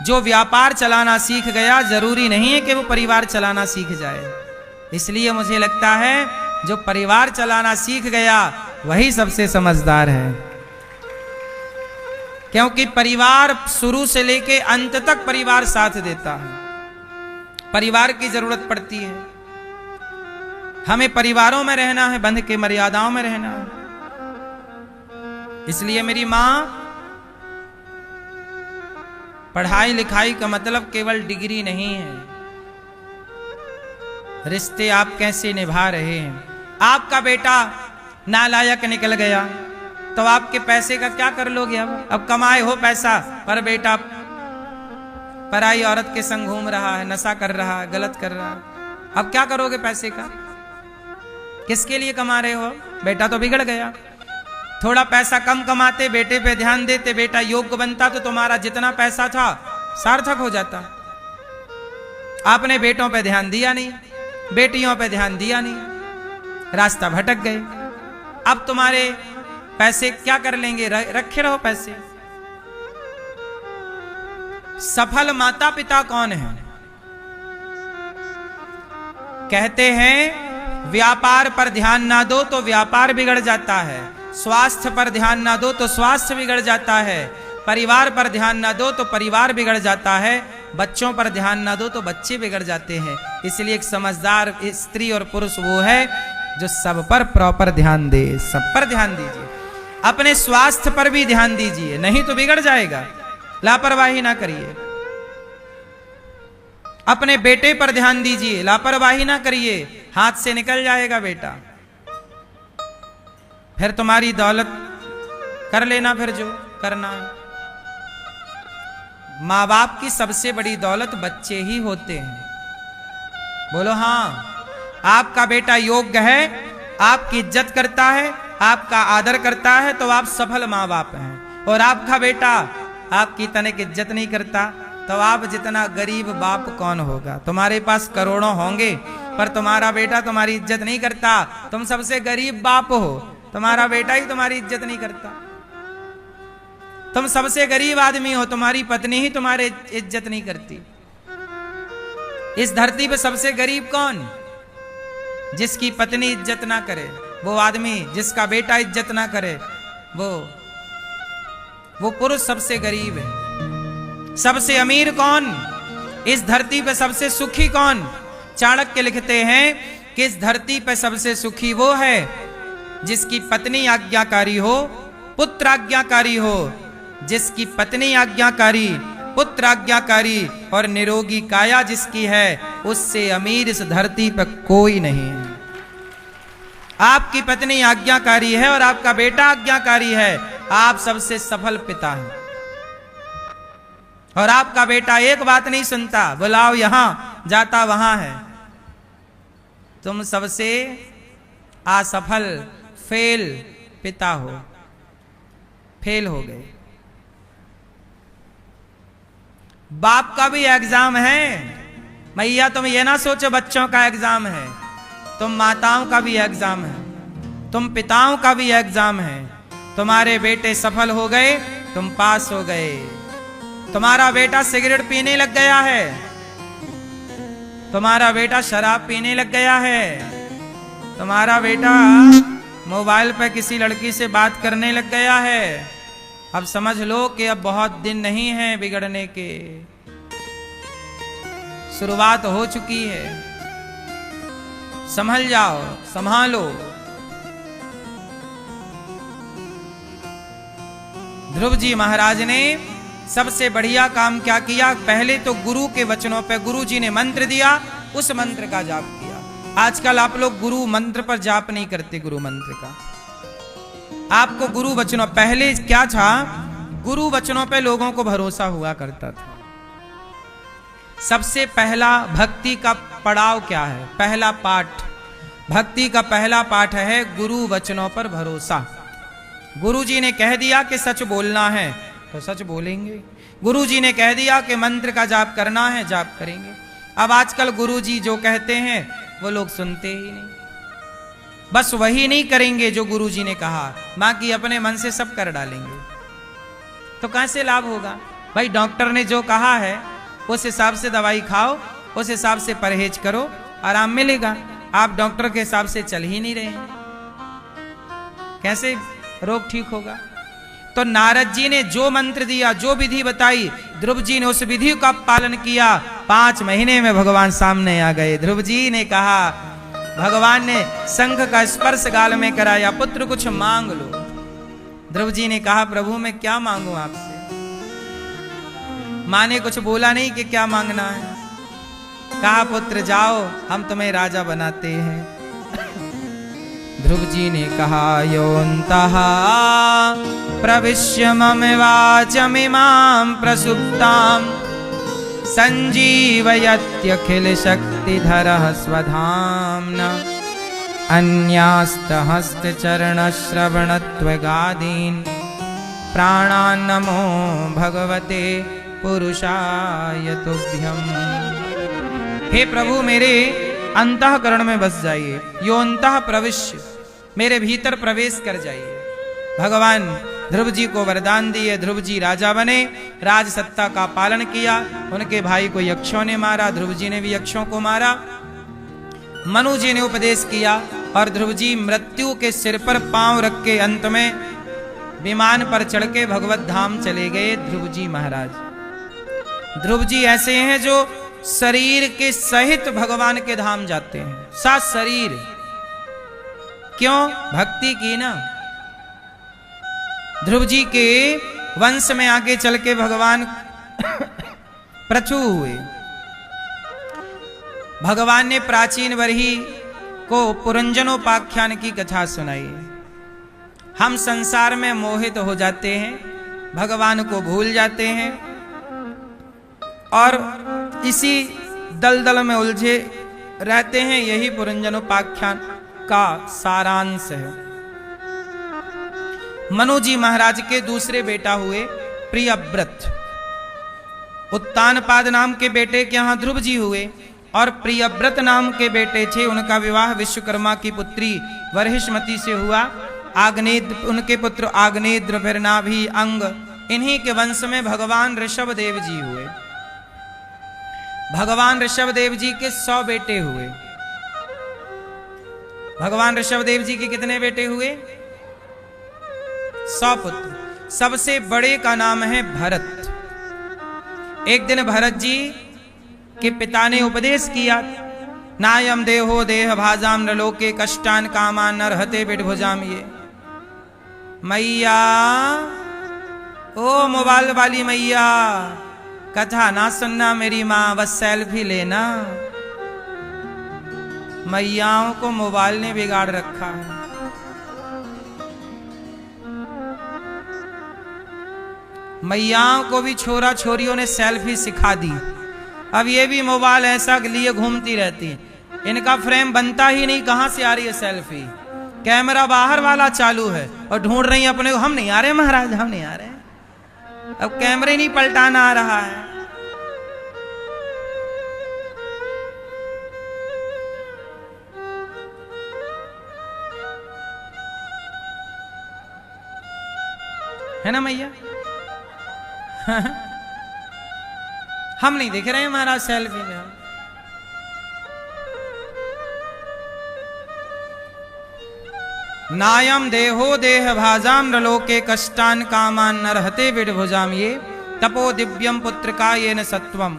जो व्यापार चलाना सीख गया जरूरी नहीं है कि वो परिवार चलाना सीख जाए। इसलिए मुझे लगता है जो परिवार चलाना सीख गया वही सबसे समझदार है, क्योंकि परिवार शुरू से लेके अंत तक परिवार साथ देता है। परिवार की जरूरत पड़ती है, हमें परिवारों में रहना है, बंध के मर्यादाओं में रहना है। इसलिए मेरी मां, पढ़ाई लिखाई का मतलब केवल डिग्री नहीं है, रिश्ते आप कैसे निभा रहे हैं। आपका बेटा नालायक निकल गया तो आपके पैसे का क्या कर लोगे? अब कमाए हो पैसा पर बेटा पराई औरत के संग घूम रहा है, नशा कर रहा है, गलत कर रहा है, अब क्या करोगे पैसे का? किसके लिए कमा रहे हो? बेटा तो बिगड़ गया। थोड़ा पैसा कम कमाते, बेटे पे ध्यान देते, बेटा योग्य बनता तो तुम्हारा जितना पैसा था सार्थक हो जाता। आपने बेटों पे ध्यान दिया नहीं, बेटियों पे ध्यान दिया नहीं, रास्ता भटक गए। अब तुम्हारे पैसे क्या कर लेंगे? रखे रहो पैसे। सफल माता पिता कौन है? कहते हैं व्यापार पर ध्यान ना दो तो व्यापार बिगड़ जाता है, स्वास्थ्य पर ध्यान ना दो तो स्वास्थ्य बिगड़ जाता है, परिवार पर ध्यान ना दो तो परिवार बिगड़ जाता है, बच्चों पर ध्यान ना दो तो बच्चे बिगड़ जाते हैं। इसलिए एक समझदार स्त्री और पुरुष वो है जो सब पर प्रॉपर ध्यान दे। सब पर ध्यान दीजिए, अपने स्वास्थ्य पर भी ध्यान दीजिए, नहीं तो बिगड़ जाएगा। लापरवाही ना करिए। अपने बेटे पर ध्यान दीजिए, लापरवाही ना करिए, हाथ से निकल जाएगा बेटा, फिर तुम्हारी दौलत कर लेना फिर जो करना है। माँ बाप की सबसे बड़ी दौलत बच्चे ही होते हैं। बोलो हाँ। आपका बेटा योग्य है, आपकी इज्जत करता है, आपका आदर करता है तो आप सफल माँ बाप हैं। और आपका बेटा आपकी तनिक इज्जत नहीं करता तो आप जितना गरीब बाप कौन होगा? तुम्हारे पास करोड़ों होंगे पर तुम्हारा बेटा तुम्हारी इज्जत नहीं करता, तुम सबसे गरीब बाप हो, तुम्हारा बेटा ही तुम्हारी इज्जत नहीं करता। तुम सबसे गरीब आदमी हो, तुम्हारी पत्नी ही तुम्हारी इज्जत नहीं करती। इस धरती पे सबसे गरीब कौन? जिसकी पत्नी इज्जत ना करे, वो आदमी, जिसका बेटा इज्जत ना करे, वो पुरुष सबसे गरीब है। सबसे अमीर कौन? इस धरती पे सबसे सुखी कौन? चाणक्य लिखते हैं कि इस धरती पे सबसे सुखी वो है जिसकी पत्नी आज्ञाकारी हो, पुत्र आज्ञाकारी हो। जिसकी पत्नी आज्ञाकारी, पुत्र आज्ञाकारी और निरोगी काया जिसकी है, उससे अमीर इस धरती पर कोई नहीं है। आपकी पत्नी आज्ञाकारी है और आपका बेटा आज्ञाकारी है, आप सबसे सफल पिता हैं। और आपका बेटा एक बात नहीं सुनता, बुलाओ यहां, जाता वहां है। तुम सबसे असफल, फेल पिता हो, फेल हो गए। बाप का भी एग्जाम है मैया, तुम ये ना सोचो बच्चों का एग्जाम है, तुम माताओं का भी एग्जाम है, तुम पिताओं का भी एग्जाम है। तुम्हारे बेटे सफल हो गए, तुम पास हो गए। तुम्हारा बेटा सिगरेट पीने लग गया है, तुम्हारा बेटा शराब पीने लग गया है, तुम्हारा बेटा मोबाइल पर किसी लड़की से बात करने लग गया है, अब समझ लो कि अब बहुत दिन नहीं है बिगड़ने के, शुरुआत हो चुकी है। संभल जाओ, संभालो। ध्रुव जी महाराज ने सबसे बढ़िया काम क्या किया? पहले तो गुरु के वचनों पे, गुरु जी ने मंत्र दिया, उस मंत्र का जाप किया। आजकल आप लोग गुरु मंत्र पर जाप नहीं करते, गुरु मंत्र का। आपको गुरु वचनों, पहले क्या था, गुरु वचनों पे लोगों को भरोसा हुआ करता था। सबसे पहला भक्ति का पड़ाव क्या है, पहला पाठ, भक्ति का पहला पाठ है गुरु वचनों पर भरोसा। गुरु जी ने कह दिया कि सच बोलना है तो सच बोलेंगे, गुरु जी ने कह दिया कि मंत्र का जाप करना है, जाप करेंगे। अब आजकल गुरु जी जो कहते हैं वो लोग सुनते ही नहीं, बस वही नहीं करेंगे जो गुरु जी ने कहा, बाकी अपने मन से सब कर डालेंगे। तो कैसे लाभ होगा भाई? डॉक्टर ने जो कहा है उस हिसाब से दवाई खाओ, उस हिसाब से परहेज करो, आराम मिलेगा। आप डॉक्टर के हिसाब से चल ही नहीं रहे हैं, कैसे रोग ठीक होगा? तो नारद जी ने जो मंत्र दिया, जो विधि बताई, ध्रुव जी ने उस विधि का पालन किया। 5 महीने में भगवान सामने आ गए। ध्रुव जी ने कहा, भगवान ने शंख का स्पर्श गाल में कराया, पुत्र कुछ मांग लो। ध्रुव जी ने कहा, प्रभु मैं क्या मांगू आपसे? मां ने कुछ बोला नहीं कि क्या मांगना है। कहा, पुत्र जाओ, हम तुम्हें राजा बनाते हैं। ध्रुव जी ने कहा, योऽन्तः प्रविश्य मम वाचमिमां प्रसुप्तां संजीवयत्यखिल शक्तिधरः स्वधाम्ना अन्यास्तहस्तचरणश्रवणत्वगादीन् प्राणान् नमो भगवते पुरुषाय तुभ्यम्। हे प्रभु मेरे अंतःकरण में बस जाइए, यो अंतः प्रविश्य, मेरे भीतर प्रवेश कर जाइए। भगवान ध्रुव जी को वरदान दिए, ध्रुव जी राजा बने, राज सत्ता का पालन किया। उनके भाई को यक्षों ने मारा, ध्रुव जी ने भी यक्षों को मारा। मनु जी ने उपदेश किया और ध्रुव जी मृत्यु के सिर पर पांव रख के अंत में विमान पर चढ़ के भगवत धाम चले गए ध्रुव जी महाराज। ध्रुव जी ऐसे हैं जो शरीर के सहित भगवान के धाम जाते हैं, साथ शरीर। क्यों? भक्ति की ना। ध्रुव जी के वंश में आगे चल के भगवान पृथु हुए। भगवान ने प्राचीन वरही को पुरंजनोपाख्यान की कथा सुनाई। हम संसार में मोहित हो जाते हैं, भगवान को भूल जाते हैं और इसी दलदल में उलझे रहते हैं। यही पुरंजनोपाख्यान का सारांश है। मनु जी महाराज के दूसरे बेटा हुए प्रियव्रत। उत्तानपाद नाम के बेटे के यहाँ ध्रुव जी हुए और प्रियव्रत नाम के बेटे थे। उनका विवाह विश्वकर्मा की पुत्री वरहिष्मति से हुआ। आग्नेद्र, उनके पुत्र आग्नेद्र, फिर नाभि, अंग, इन्हीं के वंश में भगवान ऋषभदेव जी हुए। भगवान ऋषभदेव जी के 100 बेटे हुए। भगवान ऋषभदेव जी के कितने बेटे हुए? 100 पुत्र। सबसे बड़े का नाम है भरत। एक दिन भरत जी के पिता ने उपदेश किया, नायम देहो देह भाजाम नलोके कष्टान कामान नरहते बिडभुजाम। ये मैया, ओ मोबाइल वाली मैया, कथा ना सुनना मेरी माँ, बस सेल्फी लेना। मैयाओं को मोबाइल ने बिगाड़ रखा है। मैयाओं को भी छोरा छोरियों ने सेल्फी सिखा दी। अब ये भी मोबाइल ऐसा लिए घूमती रहती है। इनका फ्रेम बनता ही नहीं, कहां से आ रही है सेल्फी? कैमरा बाहर वाला चालू है और ढूंढ रही है अपने को, हम नहीं आ रहे महाराज, हम नहीं आ रहे। अब कैमरे नहीं पलटाना आ रहा है ना मैया? हम नहीं दिख रहे हैं महाराज सेल्फी में। नायम देहो देह भाजाम नलोके कष्टान कामान नरहते बिडभुजाम। ये तपो दिव्यम पुत्र का ये न सत्वम।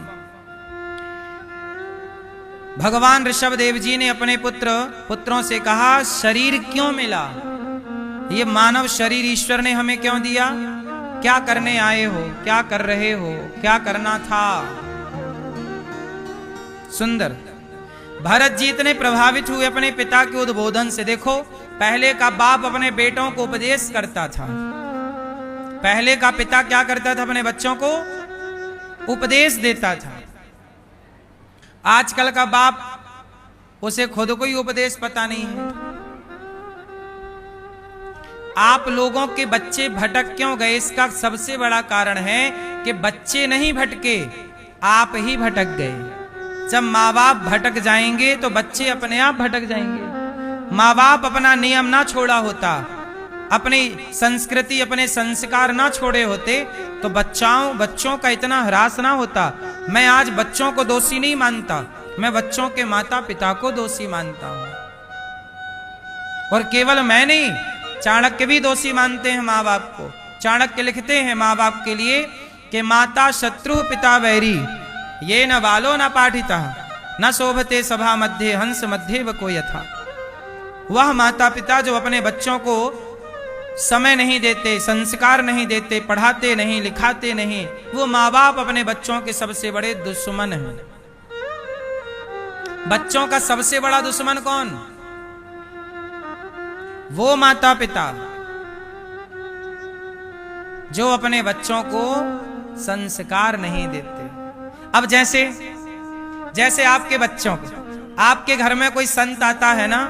भगवान ऋषभदेव जी ने अपने पुत्रों से कहा, शरीर क्यों मिला? ये मानव शरीर ईश्वर ने हमें क्यों दिया? क्या करने आए हो? क्या कर रहे हो? क्या करना था? सुंदर। भरत जी इतने प्रभावित हुए अपने पिता के उद्बोधन से। देखो, पहले का बाप अपने बेटों को उपदेश करता था, पहले का पिता क्या करता था, अपने बच्चों को उपदेश देता था। आजकल का बाप, उसे खुद को ही उपदेश पता नहीं है। आप लोगों के बच्चे भटक क्यों गए, इसका सबसे बड़ा कारण है कि बच्चे नहीं भटके, आप ही भटक गए। जब माँ बाप भटक जाएंगे तो बच्चे अपने आप भटक जाएंगे। माँ बाप अपना नियम ना छोड़ा होता, अपनी संस्कृति अपने संस्कार ना छोड़े होते तो बच्चों का इतना ह्रास ना होता। मैं आज बच्चों को दोषी नहीं मानता, मैं बच्चों के माता पिता को दोषी मानता हूं। और केवल मैं नहीं, चाणक्य भी दोषी मानते हैं माँ बाप को। चाणक्य लिखते हैं माँ बाप के लिए कि माता शत्रु पिता वैरी, ये न बालो न पाठिता, न शोभते सभा मध्य हंस मध्य व को यथा। वह माता पिता जो अपने बच्चों को समय नहीं देते, संस्कार नहीं देते, पढ़ाते नहीं, लिखाते नहीं, वो माँ बाप अपने बच्चों के सबसे बड़े दुश्मन हैं। बच्चों का सबसे बड़ा दुश्मन कौन? वो माता पिता जो अपने बच्चों को संस्कार नहीं देते। अब जैसे आपके बच्चों को, आपके घर में कोई संत आता है ना,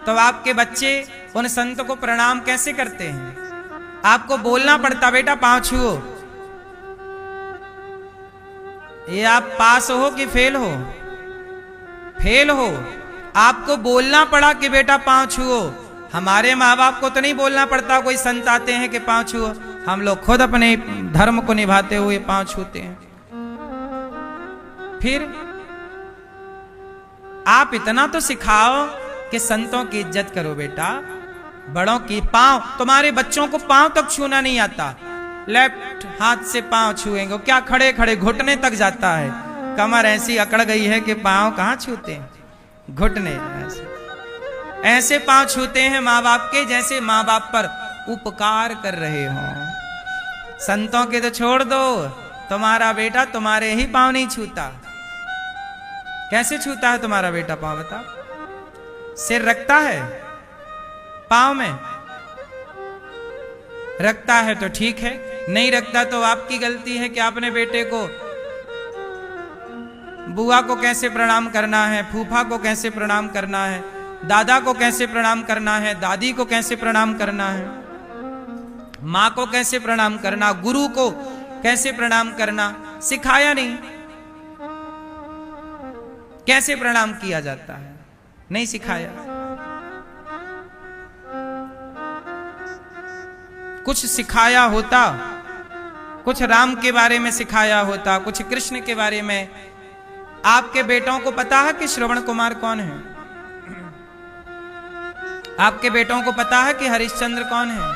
तो आपके बच्चे उन संत को प्रणाम कैसे करते हैं? आपको बोलना पड़ता, बेटा पांव छुओ। ये आप पास हो कि फेल हो? फेल हो। आपको बोलना पड़ा कि बेटा पांव छुओ। हमारे माँ बाप को तो नहीं बोलना पड़ता, कोई संत आते हैं कि पांव छुओ, हम लोग खुद अपने धर्म को निभाते हुए पांव छूते हैं। फिर आप इतना तो सिखाओ कि संतों की इज्जत करो बेटा, बड़ों की। पांव, तुम्हारे बच्चों को पांव तक छूना नहीं आता, लेफ्ट हाथ से पांव छुएंगे, क्या खड़े खड़े घुटने तक जाता है। कमर ऐसी अकड़ गई है कि पांव कहां छूते हैं, घुटने ऐसे पांव छूते हैं माँ बाप के, जैसे माँ बाप पर उपकार कर रहे हो। संतों के तो छोड़ दो, तुम्हारा बेटा तुम्हारे ही पांव नहीं छूता। कैसे छूता है तुम्हारा बेटा पांव, बता? सिर रखता है पांव में? रखता है तो ठीक है, नहीं रखता तो आपकी गलती है कि आपने बेटे को, बुआ को कैसे प्रणाम करना है, फूफा को कैसे प्रणाम करना है, दादा को कैसे प्रणाम करना है, दादी को कैसे प्रणाम करना है, माँ को कैसे प्रणाम करना, गुरु को कैसे प्रणाम करना, सिखाया नहीं। कैसे प्रणाम किया जाता है, नहीं सिखाया। कुछ सिखाया होता, कुछ राम के बारे में सिखाया होता, कुछ कृष्ण के बारे में। आपके बेटों को पता है कि श्रवण कुमार कौन है? आपके बेटों को पता है कि हरिश्चंद्र कौन है?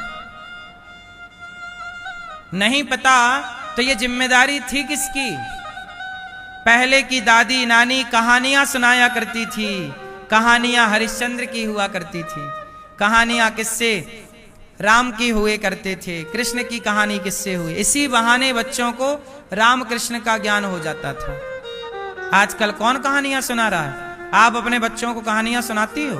नहीं पता तो ये जिम्मेदारी थी किसकी? पहले की दादी नानी कहानियां सुनाया करती थी, कहानियां हरिश्चंद्र की हुआ करती थी, कहानियां किससे? राम की हुए करते थे, कृष्ण की कहानी किससे हुई। इसी बहाने बच्चों को राम कृष्ण का ज्ञान हो जाता था। आजकल कौन कहानियां सुना रहा है? आप अपने बच्चों को कहानियां सुनाती हो?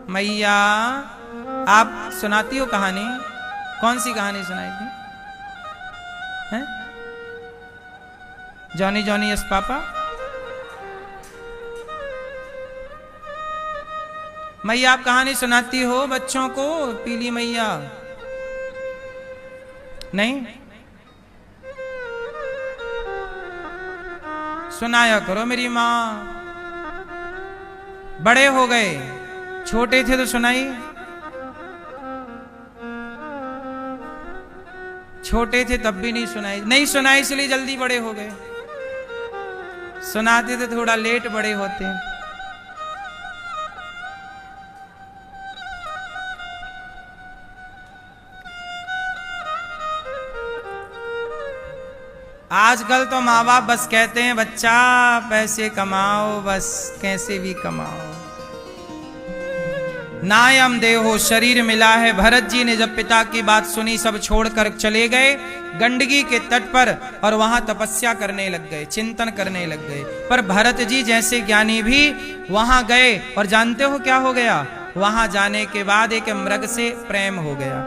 मैया आप सुनाती हो कहानी? कौन सी कहानी सुनाई थी? हैं? Johnny Johnny yes papa? मैया आप कहानी सुनाती हो बच्चों को? पीली मैया नहीं सुनाया करो मेरी माँ। बड़े हो गए, छोटे थे तो सुनाई, छोटे थे तब भी नहीं सुनाई। नहीं सुनाई इसलिए जल्दी बड़े हो गए, सुनाते थे थोड़ा लेट बड़े होते हैं। आजकल तो माँ बाप बस कहते हैं बच्चा पैसे कमाओ, बस कैसे भी कमाओ। नायम देहो, शरीर मिला है। भरत जी ने जब पिता की बात सुनी, सब छोड़कर चले गए गंडकी के तट पर और वहां तपस्या करने लग गए, चिंतन करने लग गए। पर भरत जी जैसे ज्ञानी भी वहां गए और जानते हो क्या हो गया? वहां जाने के बाद एक मृग से प्रेम हो गया।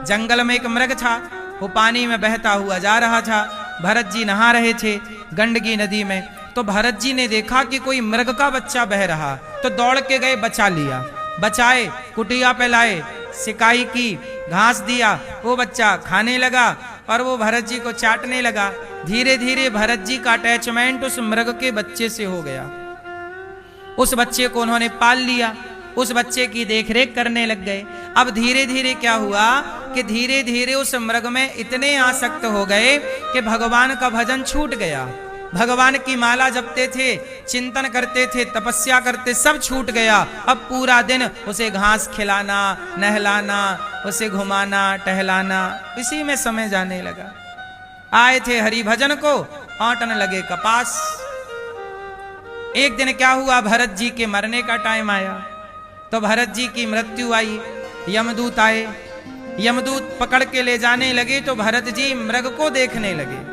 जंगल में एक मृग था, वो पानी में बहता हुआ जा रहा था। भरत जी नहा रहे थे गंडकी नदी में, तो भरत जी ने देखा कि कोई मृग का बच्चा बह रहा, तो दौड़ के गए, बचा लिया। बचाए, कुटिया पे लाए, सिकाई की, घास दिया, वो बच्चा खाने लगा और वो भरत जी को चाटने लगा। धीरे धीरे भरत जी का अटैचमेंट उस मृग के बच्चे से हो गया। उस बच्चे को उन्होंने पाल लिया, उस बच्चे की देखरेख करने लग गए। अब धीरे धीरे क्या हुआ कि धीरे धीरे उस मृग में इतने आसक्त हो गए कि भगवान का भजन छूट गया। भगवान की माला जपते थे, चिंतन करते थे, तपस्या करते, सब छूट गया। अब पूरा दिन उसे घास खिलाना, नहलाना, उसे घुमाना, टहलाना, इसी में समय जाने लगा। आए थे हरि भजन को, आटन लगे कपास। एक दिन क्या हुआ, भरत जी के मरने का टाइम आया, तो भरत जी की मृत्यु आई। यमदूत आए, यमदूत पकड़ के ले जाने लगे, तो भरत जी मृग को देखने लगे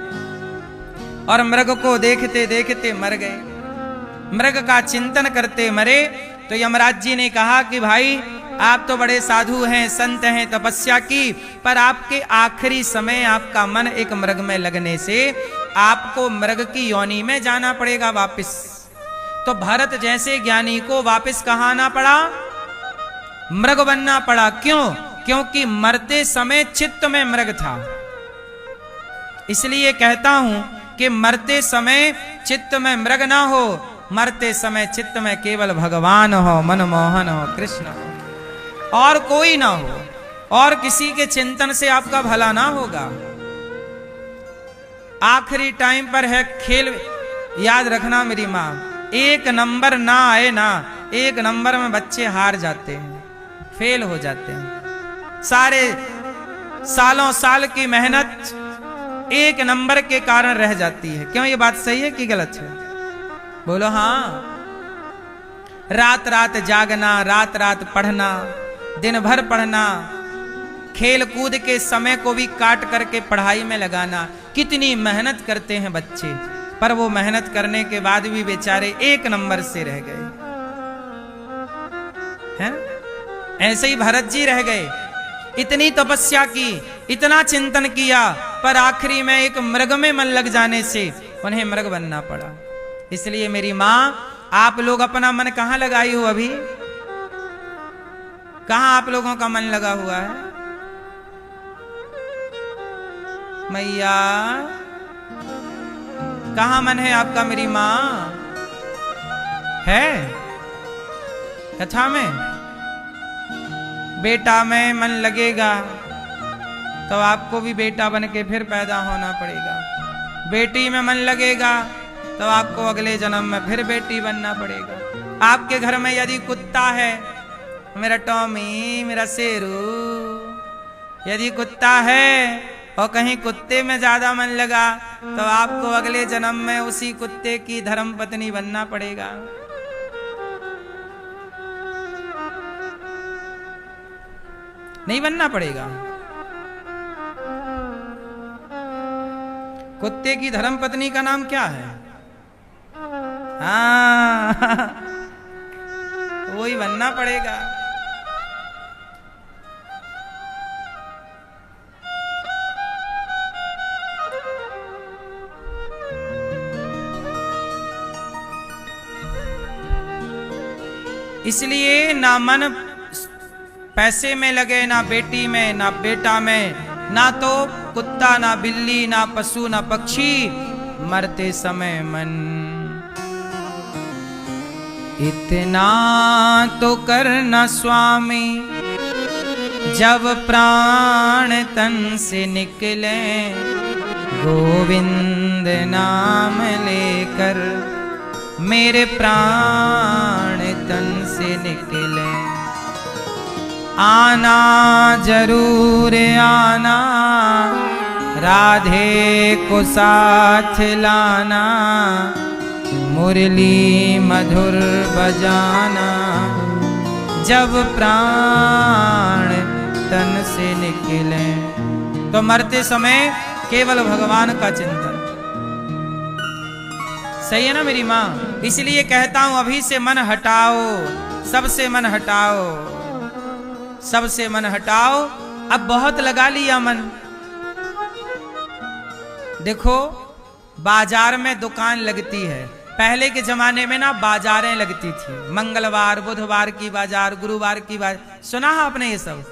और मृग को देखते देखते मर गए। मृग का चिंतन करते मरे। तो यमराज जी ने कहा कि भाई आप तो बड़े साधु हैं, संत हैं, तपस्या की, पर आपके आखिरी समय आपका मन एक मृग में लगने से आपको मृग की योनि में जाना पड़ेगा वापिस। तो भरत जैसे ज्ञानी को वापिस कहाँ आना पड़ा? मृग बनना पड़ा। क्यों? क्योंकि मरते समय चित्त में मृग था। इसलिए कहता हूं कि मरते समय चित्त में मृग ना हो, मरते समय चित्त में केवल भगवान हो, मनमोहन हो, कृष्ण हो, और कोई ना हो, और किसी के चिंतन से आपका भला ना होगा। आखिरी टाइम पर है खेल, याद रखना मेरी माँ, एक नंबर ना आए ना, एक नंबर में बच्चे हार जाते हैं, फेल हो जाते हैं। सारे सालों साल की मेहनत एक नंबर के कारण रह जाती है। क्यों? ये बात सही है कि गलत है? बोलो हाँ। रात रात जागना, रात रात पढ़ना, दिन भर पढ़ना, खेल कूद के समय को भी काट करके पढ़ाई में लगाना, कितनी मेहनत करते हैं बच्चे, पर वो मेहनत करने के बाद भी बेचारे एक नंबर से रह गए हैं। ऐसे ही भरत जी रह गए। इतनी तपस्या की, इतना चिंतन किया, पर आखिरी में एक मृग में मन लग जाने से उन्हें मृग बनना पड़ा। इसलिए मेरी माँ, आप लोग अपना मन कहाँ लगाई हो? अभी कहाँ आप लोगों का मन लगा हुआ है? मैया, कहाँ मन है आपका? मेरी माँ है कथा में। बेटा में मन लगेगा तो आपको भी बेटा बन के फिर पैदा होना पड़ेगा। बेटी में मन लगेगा तो आपको अगले जन्म में फिर बेटी बनना पड़ेगा। आपके घर में यदि कुत्ता है, मेरा टॉमी, मेरा शेरू, यदि कुत्ता है और कहीं कुत्ते में ज्यादा मन लगा तो आपको अगले जन्म में उसी कुत्ते की धर्म पत्नी बनना पड़ेगा। नहीं बनना पड़ेगा? कुत्ते की धर्म पत्नी का नाम क्या है? हाँ वही बनना पड़ेगा। इसलिए ना मन पैसे में लगे, ना बेटी में, ना बेटा में, ना तो कुत्ता, ना बिल्ली, ना पशु, ना पक्षी। मरते समय मन इतना तो करना स्वामी, जब प्राण तन से निकले, गोविंद नाम लेकर मेरे प्राण तन से निकले। आना जरूर आना, राधे को साथ लाना, मुरली मधुर बजाना, जब प्राण तन से निकले, तो मरते समय केवल भगवान का चिंतन। सही है ना मेरी माँ? इसलिए कहता हूं अभी से मन हटाओ, सबसे मन हटाओ, सबसे मन हटाओ। अब बहुत लगा लिया मन। देखो बाजार में दुकान लगती है, पहले के जमाने में ना बाजारें लगती थी, मंगलवार बुधवार की बाजार, गुरुवार की बाजार। सुना है आपने ये सब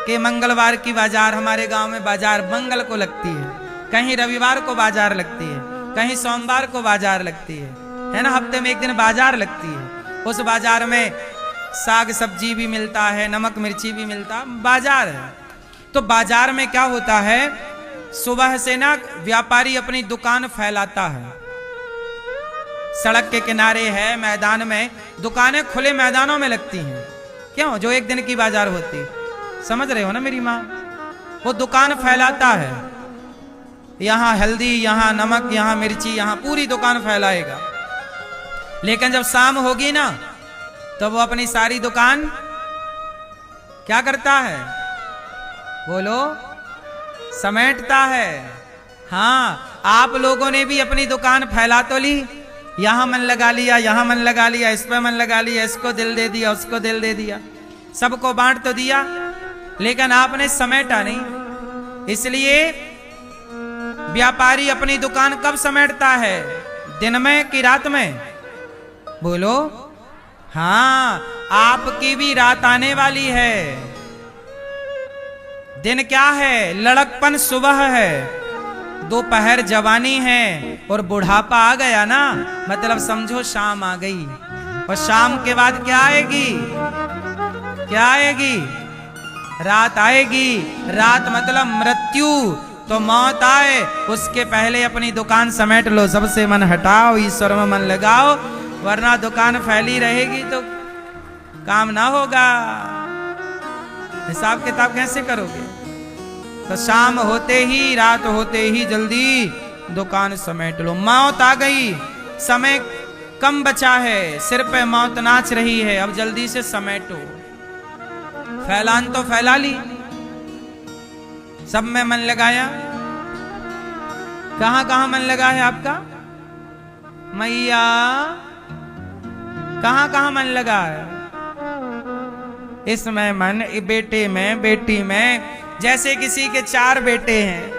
कि मंगलवार की बाजार, हमारे गांव में बाजार मंगल को लगती है, कहीं रविवार को बाजार लगती है, कहीं सोमवार को बाजार लगती है ना? हफ्ते में एक दिन बाजार लगती है। उस बाजार में साग सब्जी भी मिलता है, नमक मिर्ची भी मिलता, बाजार है। तो बाजार में क्या होता है, सुबह से ना व्यापारी अपनी दुकान फैलाता है। सड़क के किनारे है, मैदान में दुकानें खुले मैदानों में लगती हैं। क्यों? जो एक दिन की बाजार होती, समझ रहे हो ना मेरी माँ? वो दुकान फैलाता है, यहां हल्दी, यहां नमक, यहां मिर्ची, यहां पूरी दुकान फैलाएगा। लेकिन जब शाम होगी ना, तो वो अपनी सारी दुकान क्या करता है? बोलो, समेटता है। हाँ, आप लोगों ने भी अपनी दुकान फैला तो ली, यहां मन लगा लिया, यहां मन लगा लिया, इस पे मन लगा लिया, इसको दिल दे दिया, उसको दिल दे दिया, सबको बांट तो दिया, लेकिन आपने समेटा नहीं। इसलिए व्यापारी अपनी दुकान कब समेटता है? दिन में कि रात में? बोलो। हाँ, आपकी भी रात आने वाली है। दिन क्या है? लड़कपन सुबह है, दोपहर जवानी है, और बुढ़ापा आ गया ना, मतलब समझो शाम आ गई। और शाम के बाद क्या आएगी? क्या आएगी? रात आएगी। रात मतलब मृत्यु। तो मौत आए उसके पहले अपनी दुकान समेट लो, सबसे मन हटाओ, ईश्वर में मन लगाओ, वरना दुकान फैली रहेगी तो काम ना होगा। हिसाब किताब कैसे करोगे? तो शाम होते ही, रात होते ही जल्दी दुकान समेट लो। मौत आ गई, समय कम बचा है, सिर पे मौत नाच रही है, अब जल्दी से समेटो। फैलान तो फैला ली, सब में मन लगाया। कहां कहां मन लगा है आपका? मैया, कहां कहां मन लगा है? इसमें मन, बेटे में, बेटी में। जैसे किसी के 4 बेटे हैं,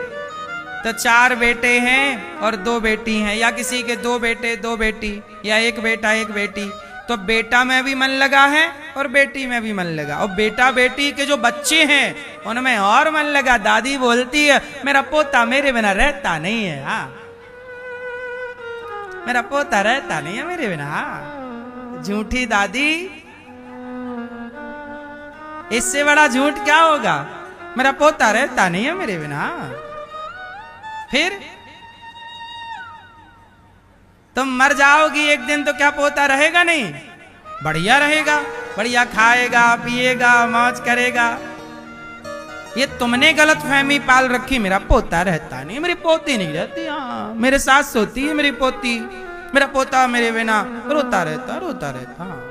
तो 4 बेटे हैं और 2 बेटी हैं, या किसी के 2 बेटे 2 बेटी, या 1 बेटा 1 बेटी, तो बेटा में भी मन लगा है और बेटी में भी मन लगा। और बेटा बेटी के जो बच्चे हैं उनमें और मन लगा। दादी बोलती है मेरा पोता मेरे बिना रहता नहीं है। हाँ, मेरा पोता रहता नहीं है मेरे बिना। हाँ, झूठी दादी, इससे बड़ा झूठ क्या होगा? मेरा पोता रहता नहीं है मेरे बिना। फिर तुम मर जाओगी एक दिन, तो क्या पोता रहेगा नहीं? बढ़िया रहेगा, बढ़िया खाएगा पिएगा मौज करेगा। ये तुमने गलत फहमी पाल रखी, मेरा पोता रहता नहीं, मेरी पोती नहीं रहती। हाँ, मेरे साथ सोती है मेरी पोती, मेरा पोता मेरे बिना रोता रहता रोता रहता। हाँ,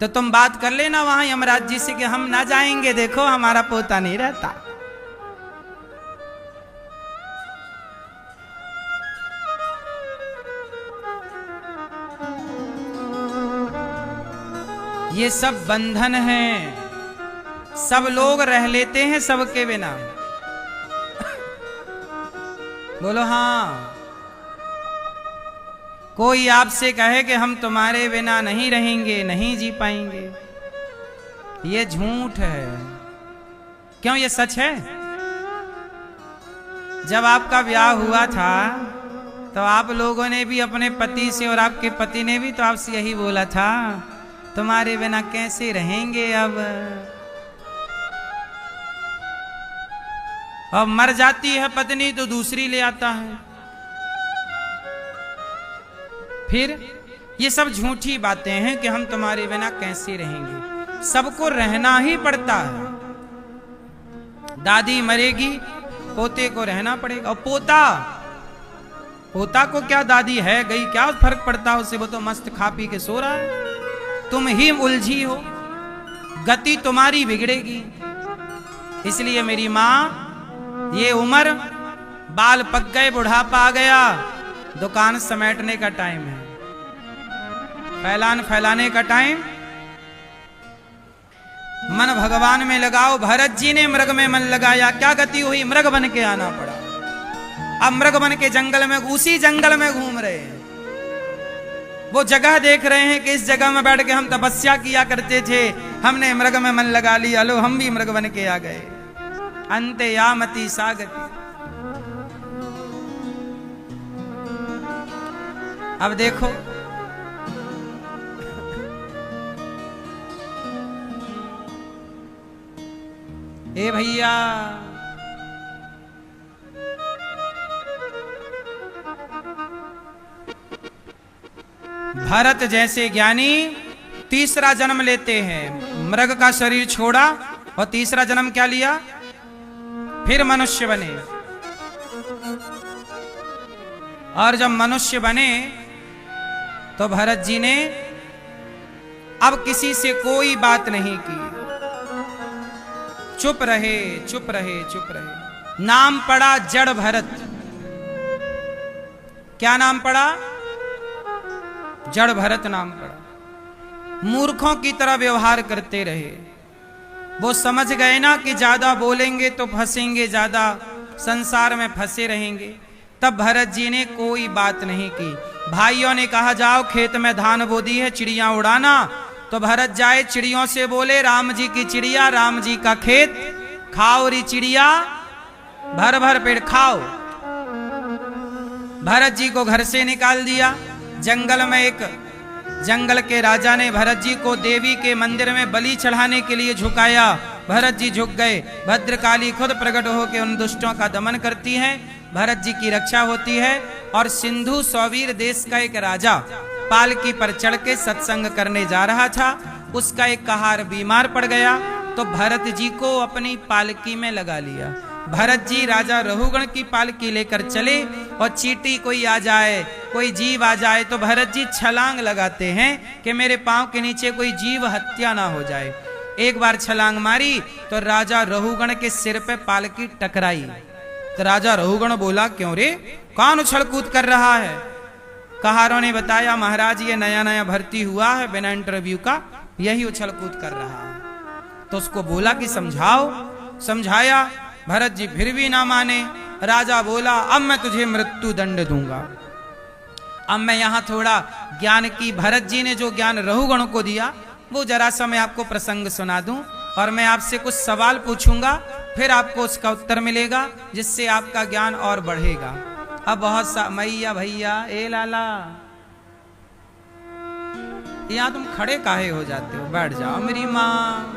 तो तुम बात कर लेना वहां यमराज जी से कि हम ना जाएंगे, देखो हमारा पोता नहीं रहता। ये सब बंधन हैं, सब लोग रह लेते हैं सबके बिना। बोलो हाँ। कोई आपसे कहे कि हम तुम्हारे बिना नहीं रहेंगे, नहीं जी पाएंगे, ये झूठ है। क्यों? ये सच है। जब आपका ब्याह हुआ था तो आप लोगों ने भी अपने पति से, और आपके पति ने भी तो आपसे यही बोला था, तुम्हारे बिना कैसे रहेंगे अब मर जाती है पत्नी तो दूसरी ले आता है। फिर ये सब झूठी बातें हैं कि हम तुम्हारे बिना कैसे रहेंगे। सबको रहना ही पड़ता है। दादी मरेगी, पोते को रहना पड़ेगा। और पोता को क्या, दादी है गई क्या फर्क पड़ता है उससे? वो तो मस्त खा पी के सो रहा है। तुम ही उलझी हो, गति तुम्हारी बिगड़ेगी। इसलिए मेरी माँ, ये उम्र, बाल पक गए, बुढ़ापा आ गया, दुकान समेटने का टाइम है, फैलान फैलाने का टाइम। मन भगवान में लगाओ। भरत जी ने मृग में मन लगाया, क्या गति हुई? मृग बन के आना पड़ा। अब मृग बन के जंगल में, उसी जंगल में घूम रहे हैं। वो जगह देख रहे हैं कि इस जगह में बैठ के हम तपस्या किया करते थे, हमने मृग में मन लगा लिया, लो हम भी मृग बन के आ गए। अंते यामति सागति। अब देखो, ए भैया, भरत जैसे ज्ञानी तीसरा जन्म लेते हैं। मृग का शरीर छोड़ा और तीसरा जन्म क्या लिया? फिर मनुष्य बने। और जब मनुष्य बने तो भरत जी ने अब किसी से कोई बात नहीं की, चुप रहे, चुप रहे, चुप रहे। नाम पड़ा जड़ भरत। क्या नाम पड़ा? जड़ भरत नाम पड़ा। मूर्खों की तरह व्यवहार करते रहे। वो समझ गए ना कि ज्यादा बोलेंगे तो फंसेंगे, ज्यादा संसार में फंसे रहेंगे। तब भरत जी ने कोई बात नहीं की। भाइयों ने कहा, जाओ खेत में धान बो दी है, चिड़िया उड़ाना। तो भरत जाए, चिड़ियों से बोले, राम जी की चिड़िया, राम जी का खेत, खाओ री चिड़िया, भर भर पेड़ खाओ। भरत जी को घर से निकाल दिया। जंगल में एक जंगल के राजा ने भरत जी को देवी के मंदिर में बलि चढ़ाने के लिए झुकाया। भरत जी झुक गए। भद्रकाली खुद प्रकट होकर उन दुष्टों का दमन करती हैं, भरत जी की रक्षा होती है। और सिंधु सौवीर देश का एक राजा पालकी पर चढ़ के सत्संग करने जा रहा था। उसका एक कहार बीमार पड़ गया तो भरत जी को अपनी पालकी में लगा लिया। भरत जी राजा रहुगण की पालकी लेकर चले और चींटी कोई आ जाए, कोई जीव आ जाए तो भरत जी छलांग लगाते हैं कि मेरे पांव के नीचे कोई जीव हत्या ना हो जाए। एक बार छलांग मारी तो राजा रहुगण के सिर पे पालकी टकराई। तो राजा रहुगण बोला, क्यों रे, कौन उछल कूद कर रहा है? कहारों ने बताया, महाराज ये नया नया भर्ती हुआ है बिना इंटरव्यू का, यही उछल कूद कर रहा है। तो उसको बोला कि समझाओ। समझाया, भरत जी फिर भी ना माने। राजा बोला, अब मैं तुझे मृत्यु दंड दूंगा। अब मैं यहां थोड़ा ज्ञान की, भरत जी ने जो ज्ञान रहुगण को दिया वो जरा सा मैं आपको प्रसंग सुना दूं, और मैं आपसे कुछ सवाल पूछूंगा, फिर आपको उसका उत्तर मिलेगा, जिससे आपका ज्ञान और बढ़ेगा। अब बहुत सा मैया भैया, ए लाला, यहां तुम खड़े काहे हो जाते हो? बैठ जाओ मेरी माँ।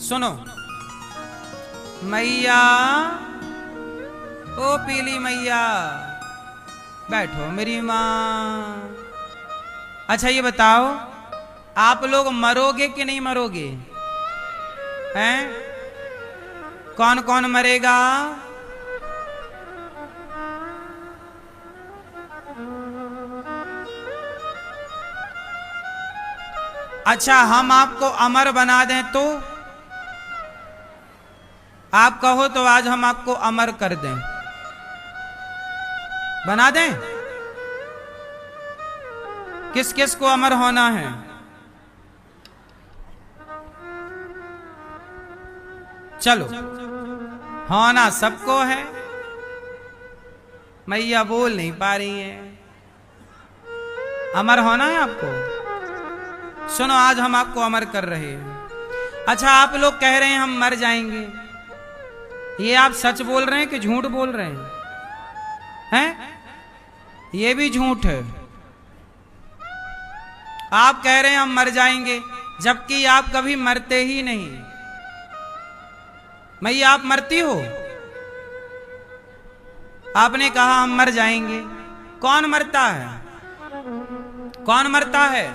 सुनो मैया, ओ पीली मैया, बैठो मेरी माँ। अच्छा ये बताओ, आप लोग मरोगे कि नहीं मरोगे? हैं? कौन कौन मरेगा? अच्छा हम आपको अमर बना दें तो? आप कहो तो आज हम आपको अमर कर दें, बना दें। किस किस को अमर होना है? चलो, होना सबको है। मैया बोल नहीं पा रही है। अमर होना है आपको? सुनो, आज हम आपको अमर कर रहे हैं। अच्छा आप लोग कह रहे हैं हम मर जाएंगे, ये आप सच बोल रहे हैं कि झूठ बोल रहे हैं? हैं? ये भी झूठ है। आप कह रहे हैं हम मर जाएंगे, जबकि आप कभी मरते ही नहीं। मैया आप मरती हो? आपने कहा हम मर जाएंगे। कौन मरता है? कौन मरता है?